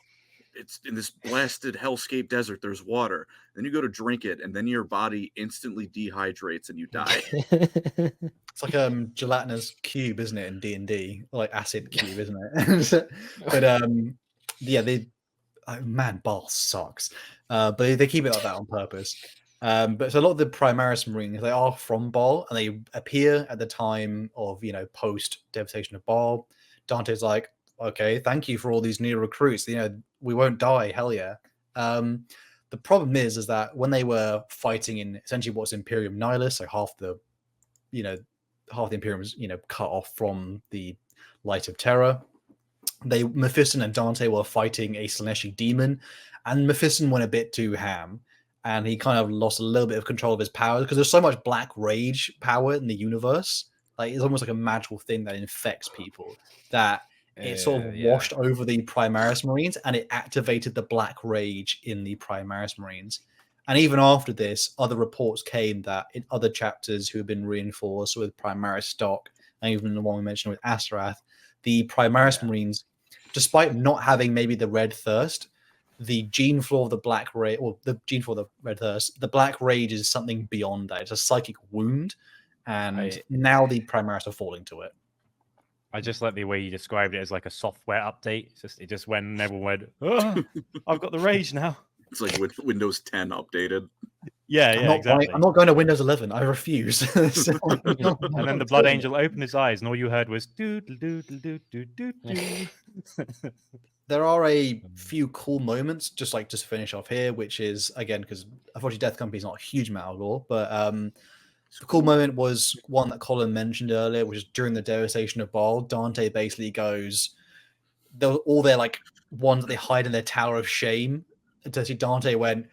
it's in this blasted hellscape desert. There's water. Then you go to drink it, and then your body instantly dehydrates and you die. It's like a gelatinous cube, isn't it, in D&D? Or acid cube, isn't it? But man, Baal sucks. But they keep it like that on purpose. But so a lot of the Primaris Marines, they are from Baal, and they appear at the time of post devastation of Baal. Dante's like, okay, thank you for all these new recruits. We won't die. Hell yeah. The problem is that when they were fighting in essentially what's Imperium Nihilus, so half the Imperium was cut off from the Light of Terror. Mephiston and Dante were fighting a Slaneshi demon, and Mephiston went a bit too ham, and he kind of lost a little bit of control of his powers because there's so much black rage power in the universe. It's almost like a magical thing that infects people that it sort of washed over the Primaris Marines, and it activated the black rage in the Primaris Marines. And even after this, other reports came that in other chapters who have been reinforced with Primaris stock, and even the one we mentioned with Astaroth, the Primaris Marines, despite not having maybe the red thirst, the gene floor of the black rage, or the gene floor of the red thirst, the black rage is something beyond that. It's a psychic wound, and now the Primaris are falling to it. I just like the way you described it as like a software update. It just went and everyone went, oh, I've got the rage now. It's like with Windows 10 updated. Yeah, exactly. I'm not going to Windows 11. I refuse. And then the Blood Angel opened his eyes, and all you heard was doodle doodle doodle doodle. There are a few cool moments, just to finish off here, which is, again, because unfortunately Death Company is not a huge amount of lore, but the cool moment was one that Colin mentioned earlier, which is during the devastation of Baal. Dante basically goes, all their ones that they hide in their tower of shame. And Dante went,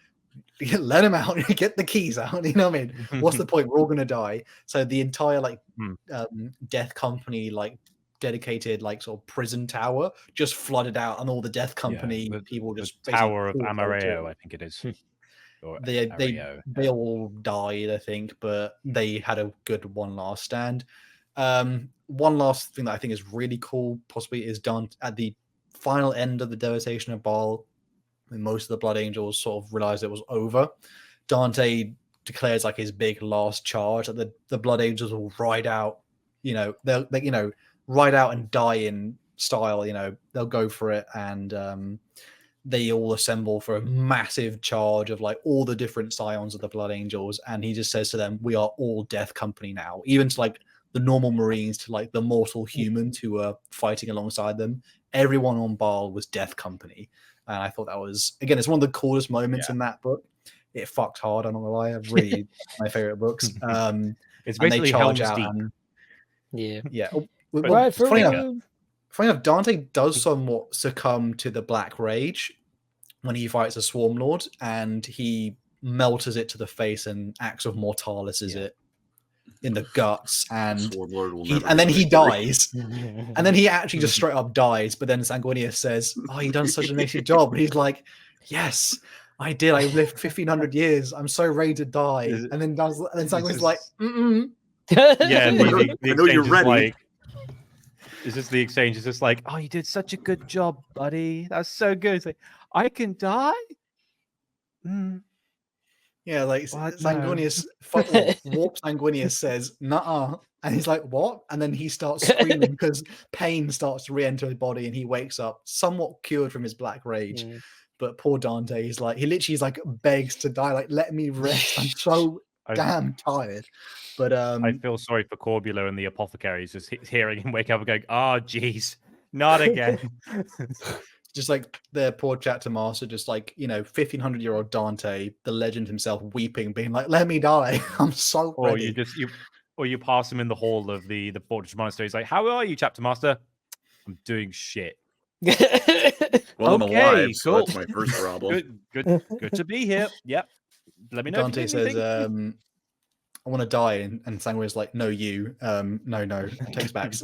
let him out, get the keys out. You know what I mean? What's the point? We're all gonna die. So the entire Death Company dedicated sort of prison tower just flooded out, and all the Death Company people just Tower of Amareo, I think it is. They all died, I think, but they had a good one last stand. One last thing that I think is really cool, possibly, is done at the final end of the devastation of Baal, when most of the Blood Angels sort of realized it was over. Dante declares his big last charge that the Blood Angels will ride out, they'll ride out and die in style. They'll go for it, and they all assemble for a massive charge of all the different scions of the Blood Angels, and he just says to them, we are all Death Company now, even to the normal Marines, to the mortal humans who were fighting alongside them. Everyone on Baal was Death Company, and I thought that was, again, it's one of the coolest moments in that book. It fucked hard, I'm not gonna lie. Really my favorite books. It's basically Helm's Deep. Funny enough, Dante does somewhat succumb to the Black Rage when he fights a Swarm Lord, and he melters it to the face, and Axe of Mortalis is it in the guts, and then he dies, and then he actually just straight up dies. But then Sanguinius says, "Oh, you done such an amazing job," and he's like, "Yes, I did. I lived 1500 years. I'm so ready to die." And then Sanguinius is like, "Mm-mm." Yeah, the I know you're ready. It's just the exchange. It's just like, oh, you did such a good job, buddy. That's so good. It's like, I can die? Yeah, Sanguinius, Warp Sanguinius says, "Nuh-uh." And he's like, "What?" And then he starts screaming because pain starts to re-enter his body, and he wakes up somewhat cured from his Black Rage. But poor Dante, he literally begs to die. Let me rest. I'm so damn tired. But I feel sorry for Corbulo and the apothecaries just hearing him wake up and going, "Oh, jeez, not again." Just their poor chapter master, 1500-year-old Dante, the legend himself, weeping, being like, "Let me die. I'm so ready." Or you pass him in the hall of the Fortress Monastery. He's like, "How are you, chapter master?" "I'm doing shit." Well, I'm alive, so that's my first problem. Good to be here. Yep. Let me know. Dante says, "I want to die," and Sanguinius like, "No, you, no, takes back."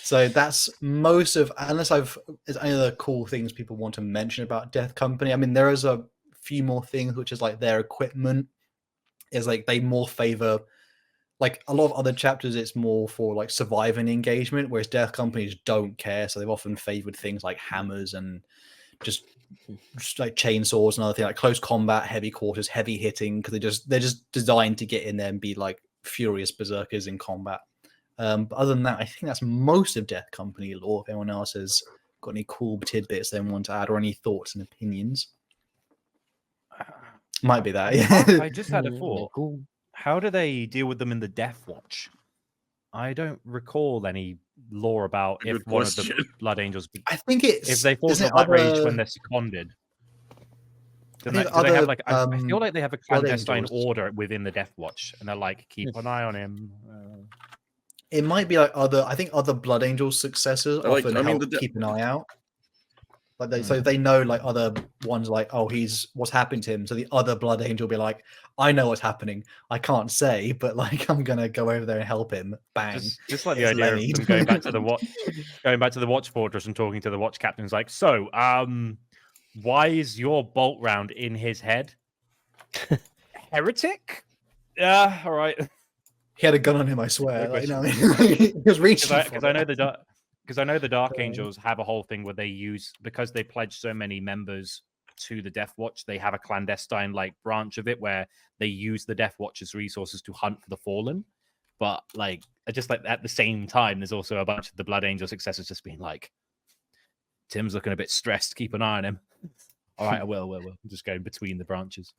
So that's most of, unless there's any other cool things people want to mention about Death Company. I mean, there is a few more things, which is their equipment is they more favor, a lot of other chapters, it's more for surviving engagement, whereas Death Companies don't care, so they've often favored things like hammers and just chainsaws and other things, close combat, heavy quarters, heavy hitting, because they're just designed to get in there and be furious berserkers in combat. But other than that, I think that's most of Death Company lore. If anyone else has got any cool tidbits they want to add, or any thoughts and opinions, might be that. Yeah. I just had a thought. How do they deal with them in the Death Watch? I don't recall any lore about if one of the Blood Angels. I think it's if they fall to Black Rage when they're seconded. Do they have I feel like they have a clandestine order within the Death Watch, and they're like, keep an eye on him. It might be other. I think other Blood Angel successors often help keep an eye out. So they know other ones what's happened to him. So the other Blood Angel will be like, I know what's happening. I can't say, but I'm gonna go over there and help him. Bang. Just like the idea of them going back to the watch fortress and talking to the watch captains, like, so, why is your bolt round in his head? Heretic? Yeah, all right. He had a gun on him, I swear. He was reaching. Because I know the Dark Angels have a whole thing where they use, because they pledge so many members to the Death Watch, they have a clandestine branch of it where they use the Death Watch's resources to hunt for the fallen. But like, just like at the same time, there's also a bunch of the Blood Angel successors just being like, Tim's looking a bit stressed. Keep an eye on him. All right, I will. I'm just going between the branches.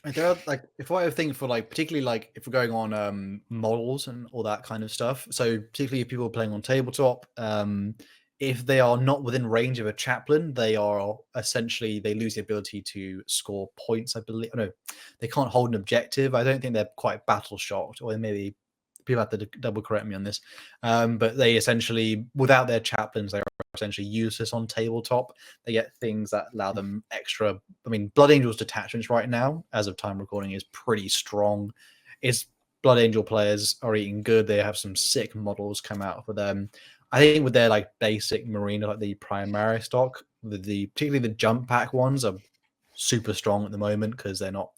There are, like, if I think for like, particularly like if we're going on models and all that kind of stuff. So particularly if people are playing on tabletop, if they are not within range of a chaplain, they are essentially, they lose the ability to score points. I believe, no, they can't hold an objective. I don't think they're quite battle shocked, or maybe people have to double correct me on this. But they essentially, without their chaplains, they are essentially useless on tabletop. They get things that allow them extra. I mean, Blood Angel's detachments right now, as of time recording, is pretty strong. It's Blood Angel players are eating good. They have some sick models come out for them. I think with their like basic marine, like the primary stock, the particularly the jump pack ones are super strong at the moment because they're not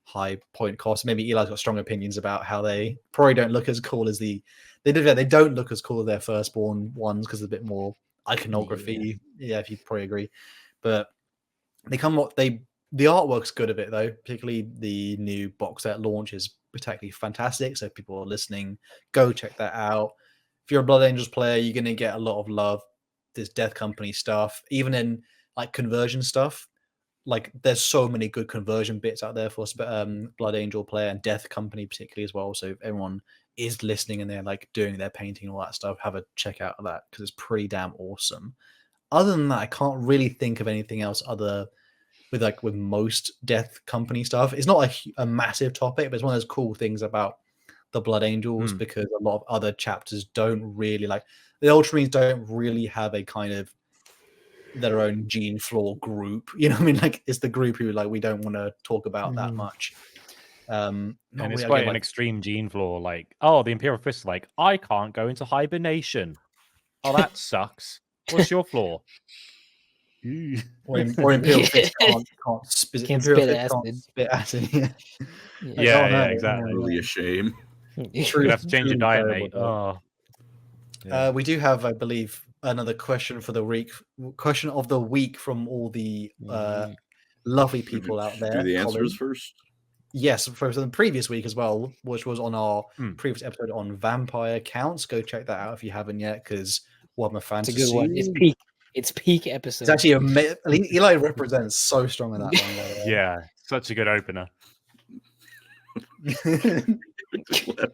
high point cost. Maybe Eli's got strong opinions about how they probably don't look as cool as they don't look as cool as their firstborn ones because a bit more iconography. Yeah, if you probably agree. But they come what the artwork's good of it though, particularly the new box set launch is particularly fantastic. So if people are listening, go check that out. If you're a Blood Angels player, you're going to get a lot of love. This Death Company stuff, even in like conversion stuff. Like there's so many good conversion bits out there for Blood Angel player and Death Company particularly as well. So if everyone is listening and they're like doing their painting and all that stuff, have a check out of that because it's pretty damn awesome. Other than that, I can't really think of anything else other with most Death Company stuff. It's not a massive topic, but it's one of those cool things about the Blood Angels because a lot of other chapters don't really like the Ultramarines don't really have a kind of their own gene flaw group. You know what I mean? Like it's the group who like we don't want to talk about that much. And it's quite an extreme gene flaw. Like, oh, the Imperial Fist, like, I can't go into hibernation. Oh, that sucks. What's your flaw? or Imperial Fist can't spit acid. Yeah, exactly. Really a shame. You'd have to change your diet, mate. Oh. Yeah. We do have, I believe, another question for the week. Question of the week from all the lovely people out there. Do the answers first. Yes, for the previous week as well, which was on our previous episode on vampire counts. Go check that out if you haven't yet, because Warhammer Fantasy. It's a good one. It's peak episode. It's actually amazing. Eli represents so strong in that one. Yeah, such a good opener.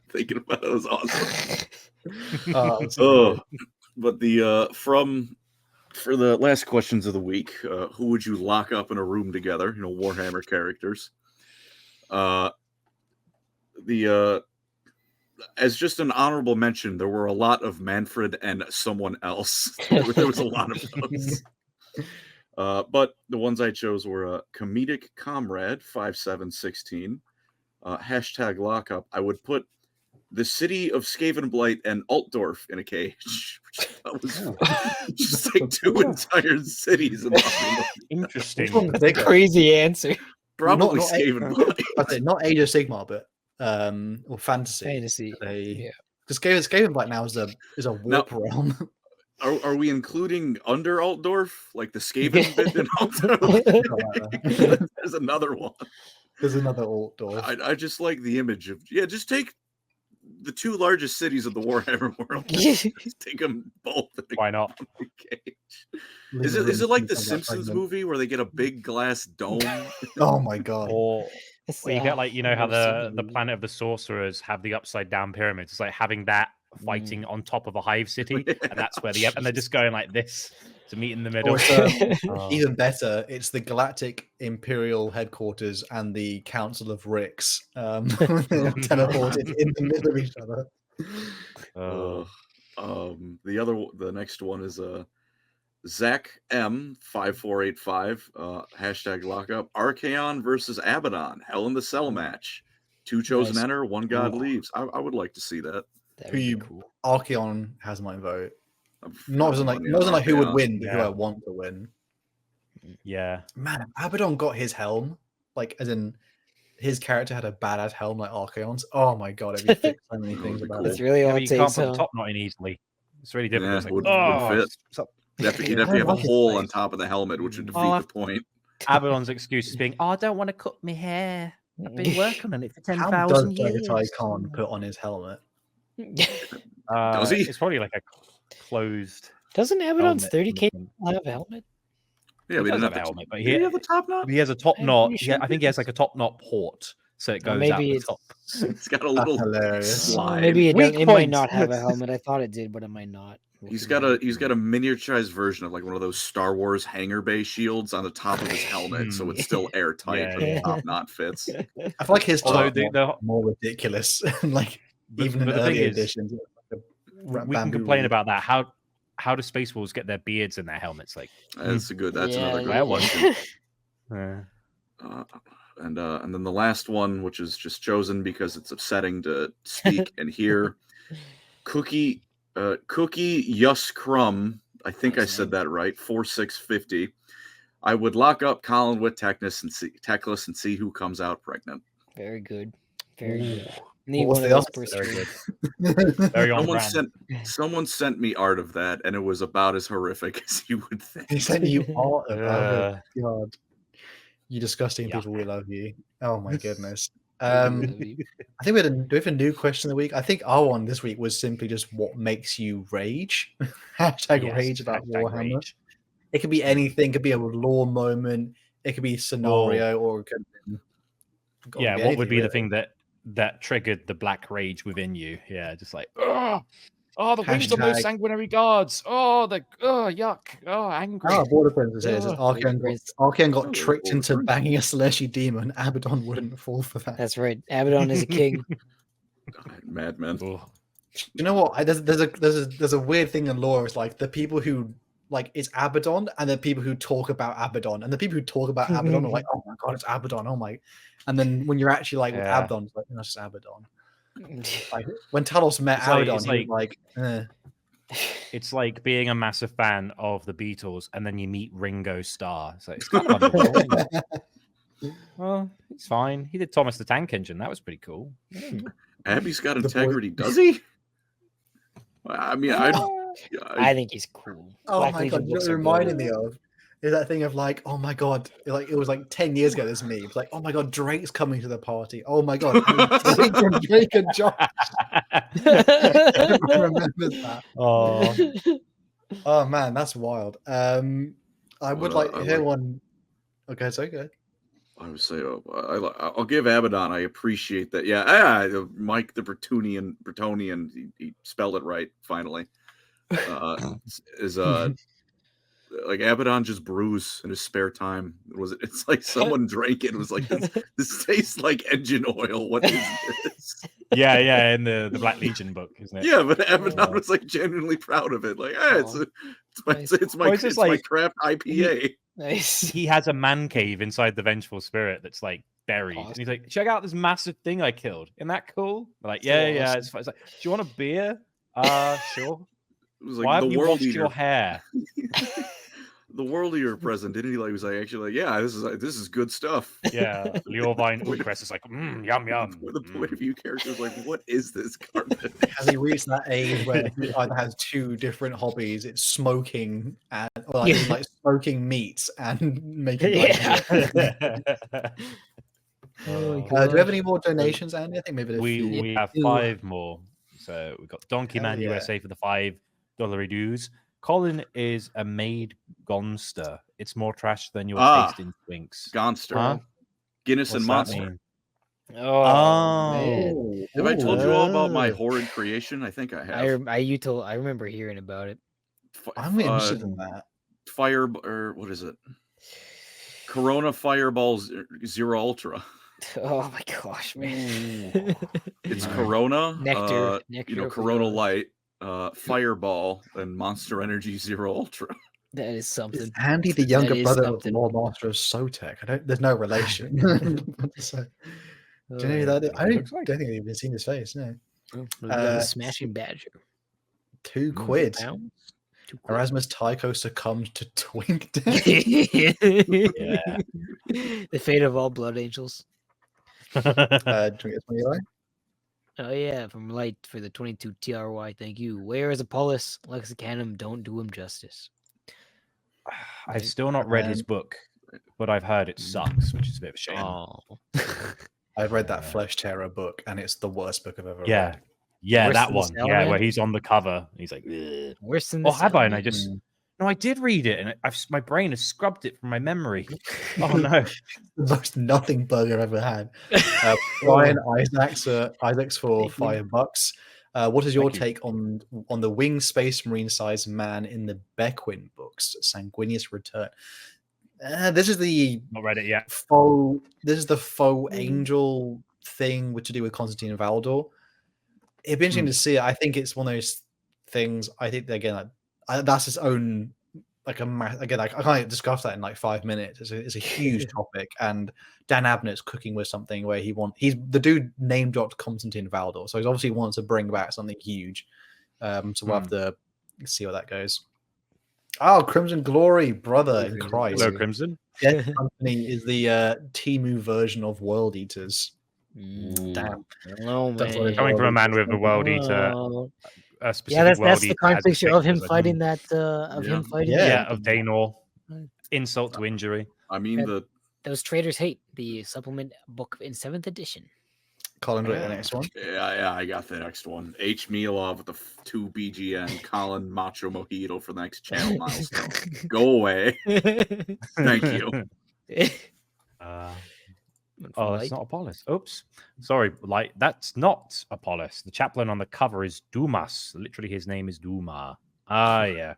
Thinking about it was awesome. But for the last questions of the week, who would you lock up in a room together? You know, Warhammer characters. As just an honorable mention, there were a lot of Manfred and someone else. There was a lot of those. But the ones I chose were Comedic Comrade 5716, hashtag lockup. I would put the city of Skavenblight and Altdorf in a cage. That was just like two entire cities. Interesting. Crazy answer. Probably Skavenblight. Not Age of Sigmar, but or fantasy. Because Skavenblight now is a warp realm. Are we including under Altdorf, like the Skaven bit in Altdorf? There's another one. There's another Altdorf. I just like the image of just take the two largest cities of the Warhammer world. Just take them both. Why not? Cage. Is it like the Simpsons movie where they get a big glass dome? Oh my god! Or you get like how the planet of the sorcerers have the upside down pyramids. It's like having that fighting on top of a hive city, and that's where and they're just going like this to meet in the middle. Even better, it's the Galactic Imperial headquarters and the Council of Ricks teleported in the middle of each other. The next one is Zach M 5485 hashtag lockup Archaon versus Abaddon, Hell in the Cell match. Two chosen enter, one god leaves. I would like to see that. That would be cool. Archaon has my vote. Not as like who would win, but who I want to win. Yeah, man, Abaddon got his helm, like as in his character had a badass helm like Archaon's. Oh my god, it'd be fixed so many things about it. It's really all you can't put the top knot in easily. It's really difficult. Yeah, would fit. You'd have to have a hole on top of the helmet, which would defeat the point. Abaddon's excuse is being, I don't want to cut my hair. I've been working on it for 10,000 years. How does Khan put on his helmet? Does he? It's probably like a closed. Doesn't Abaddon's helmet. 30k have a helmet? Yeah, He we does didn't have a have helmet, but Did he have a top knot? he has a top I'm knot. pretty Yeah, sure I think he has like a top knot port, so it Or goes out maybe the it's top. It's got a That's little hilarious. slide. maybe it, Weak it might point. not have a helmet. I thought it did, but it might not. He's got a miniaturized version of like one of those Star Wars hangar bay shields on the top of his helmet, so it's still airtight, Yeah, but the yeah. top knot fits. I feel like his Although top more ridiculous. Like even in but the thing early is, editions, we can complain about that. How do Space Wolves get their beards in their helmets? Like That's another good Where was question. uh, And then the last one, which is just chosen because it's upsetting to speak and hear, Cookie Yus Crumb. I think I said that right. 4650. I would lock up Colin with Teclis and see who comes out pregnant. Very good. Very good. What Need was one of the those opposite? per very screen. good. Very on brand. Someone sent me art of that, and it was about as horrific as you would think. He sent you art of Uh, God. You disgusting yuck. people, we love you. Oh my goodness. Love I you. think do we have a new question of the week? I think our one this week was simply just what makes you rage. Hashtag Yes, rage about hashtag Warhammer. rage. It could be anything, it could be a lore moment, it could be scenario, or it could Yeah, be what would anything, be the really. thing that triggered the black rage within you? Yeah, just like oh, the wings of those Hashtag- sanguinary guards. Oh, yuck. Oh, angry. Ah, Border Princess says Ugh. Archeon got Oh, tricked Border into Prince. banging a Celestial demon. Abaddon wouldn't fall for that. That's right. Abaddon is a king. Madman. Ugh. You know what? There's a weird thing in lore. It's like the people who like it's Abaddon, and the people who talk about Abaddon, and the people who talk about Abaddon are like, oh my god, it's Abaddon. Oh my! And then when you're actually like with Yeah. Abaddon, it's like no, it's just Abaddon. Like when Talos met It's like- Abaddon, it's he was like, eh. It's like being a massive fan of the Beatles and then you meet Ringo Starr. So it's kind of underwhelming. Well, it's fine. He did Thomas the Tank Engine. That was pretty cool. Abby's got The boy- integrity, does he? I mean, I think he's cool. Oh Black my Legion god, you know books what it are reminded good. me of is that thing of like, oh my god, like it was like 10 years ago. This meme, it's like, oh my god, Drake's coming to the party. Oh my god, Drake and Josh. Everyone remembers that. Oh, Oh man, that's wild. I would Well, like I to hear like- one. Okay, so good. I would say, I'll give Abaddon. I appreciate that. Yeah, Mike the Bretonian, he spelled it right finally. Is like Abaddon just brews in his spare time. It's like someone drank it and was like, this tastes like engine oil. What is this? yeah, in the Black Legion book, isn't it? Yeah, but Abaddon was like genuinely proud of it. Like, hey, it's my Well, it's just my like- craft IPA. Nice. He has a man cave inside the Vengeful Spirit that's like buried. Awesome. And he's like, check out this massive thing I killed. Isn't that cool? We're like, So yeah, awesome. it's fine. It's like, do you want a beer? Sure. It was like Why the haven't you world washed eater. your hair? The world eater present, didn't he? Like, was like actually like, yeah, this is good stuff. Yeah, Leovine Ullcrest is like, yum yum. The point of view character is like, what is this garbage? Has he reached that age where he either has two different hobbies? It's smoking and or like, Yeah. like smoking meats and making. Yeah. Do we have any more donations, Andy? I think maybe a few. we have 5 more. So we've got Donkey Hell Man yeah. USA for the $5 dues. Colin is a maid gonster. It's more trash than your taste in twinks. Gonster. Huh? Guinness and What's that Monster. mean? Oh, man. Have I told you all about my Oh. horrid creation? I think I have. I remember hearing about it. I'm interested in that. Fire or what is it? Corona Fireball Zero Ultra. Oh my gosh, man. It's Wow. Corona, Nectar Corona of- Light, Fireball, and Monster Energy Zero Ultra. That is Is something. Andy the younger is brother something. of the Lord Master of Sotek? There's no relation. So, do you know that? I looks like- don't think I've even seen his face. No. The Smashing Badger. £2. £2. Pounds? Erasmus Tycho succumbed to Twink Death. Yeah. The fate of all blood angels. Do you want to get some, Eli? Oh yeah, from Light for the 22 TRY. Thank you. Where is Apollos? Lexicanum, don't do him justice. I've still not read his book, but I've heard it sucks, which is a bit of a shame. Oh. I've read that Flesh Terror book, and it's the worst book I've ever Yeah. read. Yeah, Worse that than the one. Yeah, Salamander? where he's on the cover. He's like, ugh. Worse than the Oh, have I? And I Salamander? just no, I did read it, and my brain has scrubbed it from my memory. Oh no, The most nothing burger I've ever had. Brian Isaacs for $5. What is your take on the winged space marine sized man in the Beckwin books, Sanguinius Return? This is the not read it yet. This is the faux angel thing to do with Constantine and Valdor. It'd be interesting to see. I think it's one of those things. I think again, that's its own again. I can't discuss that in like 5 minutes. It's a huge topic, and Dan Abnett's cooking with something where he's the dude name dropped Constantine Valdor, so he obviously wants to bring back something huge. So we'll have to see how that goes. Oh, Crimson Glory, brother in Christ! Hello, Crimson. Death Company is the Temu version of World Eaters. Damn. Oh, man. Coming from a man with a world eater. A specific that's the context of him fighting that. Him fighting. Of Daenor. Insult to injury. I mean, those traders hate the supplement book in 7th edition. Colin, the next one. Yeah, I got the next one. H. Milov with the 2 BGN. Colin Macho Mojito for the next channel milestone. Go away. Thank you. Oh, that's not Apollos. Oops. Sorry. That's not Apollos. The chaplain on the cover is Dumas. Literally, his name is Duma. Ah, yeah.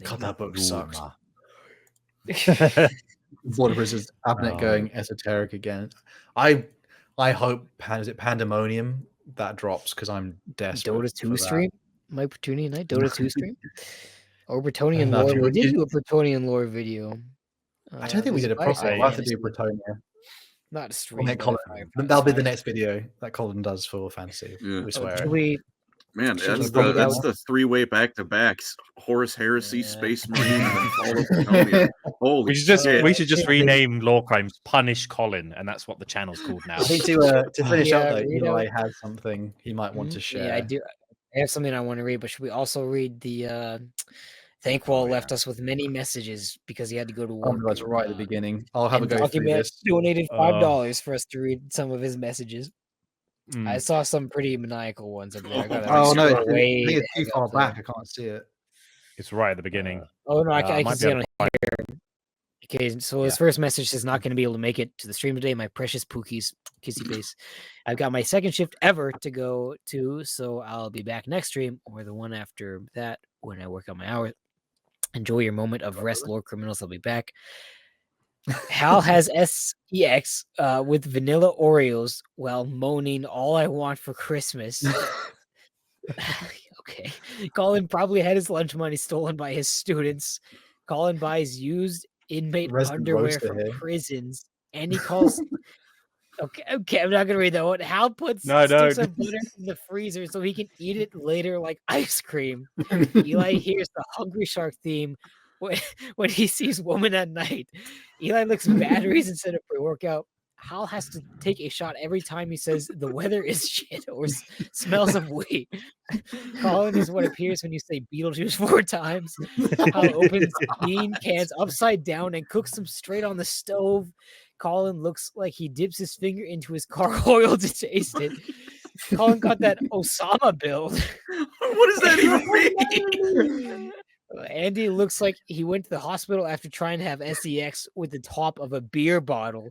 God, that book sucks. Border Prisoners, Abnett going esoteric again. I hope Pandemonium that drops because I'm desperate. Dota 2 stream? My Bretonian Night? Dota 2 stream? Or Bretonian lore? We did do a Bretonian lore video. I don't think we did a proper. We'll have to do Bretonia. Not a stream. That'll be the next video that Colin does for fantasy. Yeah. We swear. Man, that's the 3-way back-to-backs. Horus Heresy, Space Marine, and then Fall of Bretonia. Holy shit. We should just rename LoreCrimes Punish Colin, and that's what the channel's called now. I think to finish up though, Eli has something he might want to share. Yeah, I do. I have something I want to read, but should we also read the Thankwall left us with many messages because he had to go to work. That's right at the beginning. I'll have a go through this. Donated $5 for us to read some of his messages. I saw some pretty maniacal ones up there. I think it's too far back. I can't see it. It's right at the beginning. Oh no, I can see it on here. Okay, so his first message says, not going to be able to make it to the stream today. My precious Pookies, kissy face. I've got my second shift ever to go to, so I'll be back next stream or the one after that when I work on my hours. Enjoy your moment of rest, Lord Criminals. I'll be back. Hal has SEX with vanilla Oreos while moaning all I want for Christmas. Okay. Colin probably had his lunch money stolen by his students. Colin buys used inmate underwear from prisons. And he calls... Okay, I'm not gonna read that one. Hal puts sticks of butter in the freezer so he can eat it later like ice cream. Eli hears the Hungry Shark theme when he sees Woman at Night. Eli looks batteries instead of pre-workout. Hal has to take a shot every time he says the weather is shit or smells of wheat. Colin is what appears when you say Beetlejuice 4 times. Hal opens bean cans upside down and cooks them straight on the stove. Colin looks like he dips his finger into his car oil to taste it. Colin got that Osama build. What does that even mean? Andy looks like he went to the hospital after trying to have SEX with the top of a beer bottle.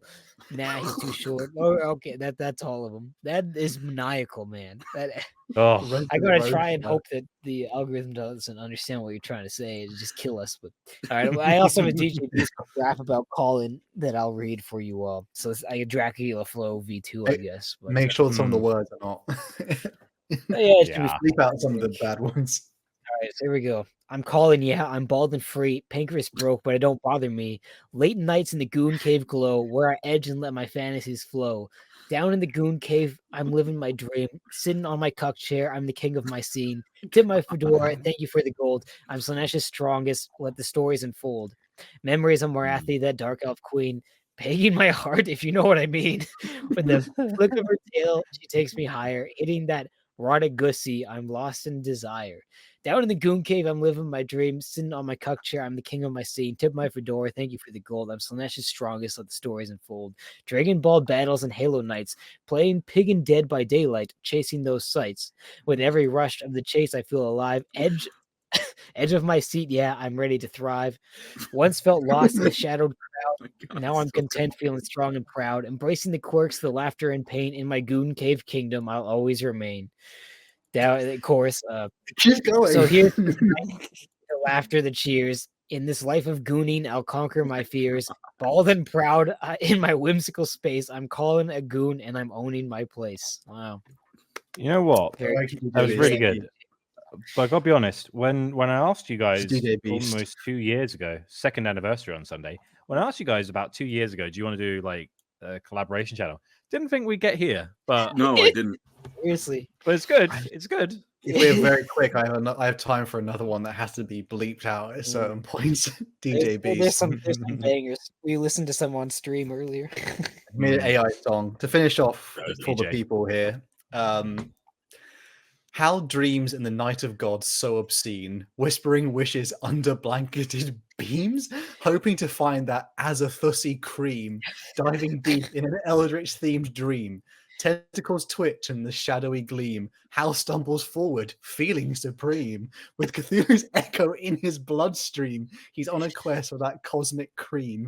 Nah, he's too short. Oh, okay, that's all of them. That is maniacal, man. I gotta try and hope that the algorithm doesn't understand what you're trying to say and just kill us. But all right, I also have a DJ graph about Colin that I'll read for you all. So it's like a Dracula Flow V2, I guess. But, make sure some of the words are not. Yeah, sleep out some of the bad ones. All right, so here we go. I'm Colin, yeah, I'm bald and free. Pancreas broke, but it don't bother me. Late nights in the Goon Cave glow, where I edge and let my fantasies flow. Down in the Goon Cave, I'm living my dream. Sitting on my cuck chair, I'm the king of my scene. Tip my fedora, thank you for the gold. I'm Slaaneash's strongest, let the stories unfold. Memories of Morathi, that dark elf queen. Pegging my heart, if you know what I mean. With the flick of her tail, she takes me higher. Hitting that rotted gussy, I'm lost in desire. Down in the goon cave, I'm living my dream, sitting on my cuck chair. I'm the king of my scene. Tip my fedora. Thank you for the gold. I'm Slaaneash's strongest. Let the stories unfold. Dragon Ball battles and Halo nights. Playing Pig and Dead by daylight. Chasing those sights. With every rush of the chase, I feel alive. Edge of my seat. Yeah, I'm ready to thrive. Once felt lost in the shadowed crowd. Now I'm content, feeling strong and proud. Embracing the quirks, the laughter and pain. In my goon cave kingdom, I'll always remain. Down, of course. Keep going. So here's the laughter, the cheers. In this life of gooning, I'll conquer my fears. Bald and proud in my whimsical space. I'm calling a goon and I'm owning my place. Wow. You know what? Very That was really good. But I gotta be honest, when I asked you guys Beast. almost 2 years ago, second anniversary on Sunday, when I asked you guys about 2 years ago, do you want to do like a collaboration channel? Didn't think we'd get here, but No, I didn't. Seriously. But it's good. It's good. If we're very quick, I have time for another one that has to be bleeped out at certain points. DJ Beast. There's some bangers. We listened to some on stream earlier. Made an AI song to finish off for the DJ. people here. How dreams in the night of God so obscene, whispering wishes under blanketed beams, hoping to find that Azathussy cream, diving deep in an eldritch themed dream. Tentacles twitch and the shadowy gleam. Hal stumbles forward, feeling supreme. With Cthulhu's echo in his bloodstream, he's on a quest for that cosmic cream.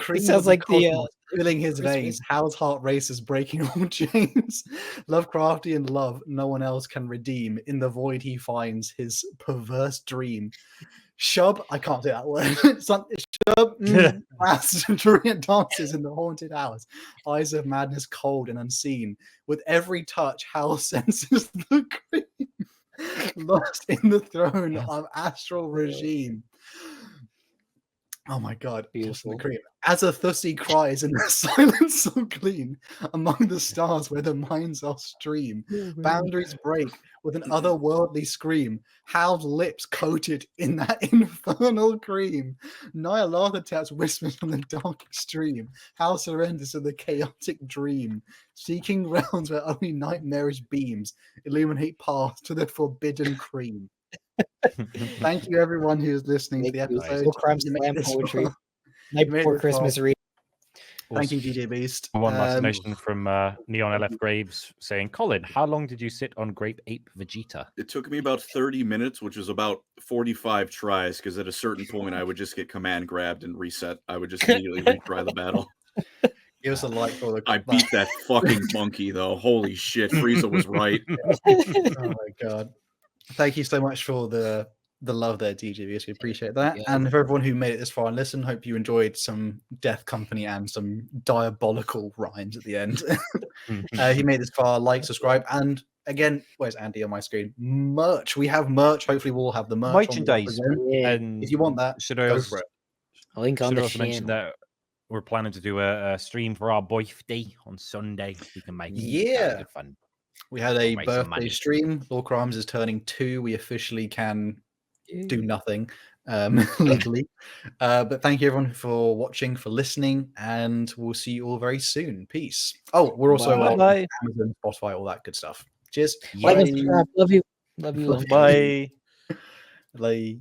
It sounds like the filling his veins. Hal's heart races, breaking all chains. Lovecraftian love, no one else can redeem. In the void, he finds his perverse dream. Shub, I can't say that word. Shub, dances in the haunted hours. Eyes of madness, cold and unseen. With every touch, Hal senses the cream. Lost in the throne of astral regime. Oh my god, beautiful. Azathussy cries in the silence so clean, among the stars where the minds are stream. Boundaries break with an otherworldly scream. Hal's lips coated in that infernal cream. Nyarlathotep's whispers from the dark extreme. Hal surrenders to the chaotic dream, seeking realms where only nightmarish beams illuminate paths to the forbidden cream. Thank you, everyone who's listening to the episode. LoreCrimes slam poetry. Night before Christmas read. Thank you, DJ Beast. One last donation from Neon LF Graves saying, Colin, how long did you sit on Grape Ape Vegeta? It took me about 30 minutes, which was about 45 tries, because at a certain point I would just get command grabbed and reset. I would just immediately retry the battle. Give us a like for the. I beat that fucking monkey, though. Holy shit, Frieza was right. Oh my god. Thank you so much for the love there, DJ. We appreciate that. Yeah. And for everyone who made it this far and listened, hope you enjoyed some Death Company and some diabolical rhymes at the end. He made this far, like, subscribe, and again, where's Andy on my screen? Merch. We have merch. Hopefully we'll have the merchandise. And if you want that, should I go also, for it. I'll link on should the I also mention channel. that we're planning to do a stream for our birthday on Sunday. We can make Yeah. good fun. We had a Make some birthday money. stream. LoreCrimes is turning 2. We officially can do nothing legally. But thank you everyone for watching, for listening, and we'll see you all very soon. Peace. Oh, we're also on Bye. Amazon, Spotify, all that good stuff. Cheers. Like Bye. and subscribe. Love you. Love you. Love you. Bye. Bye.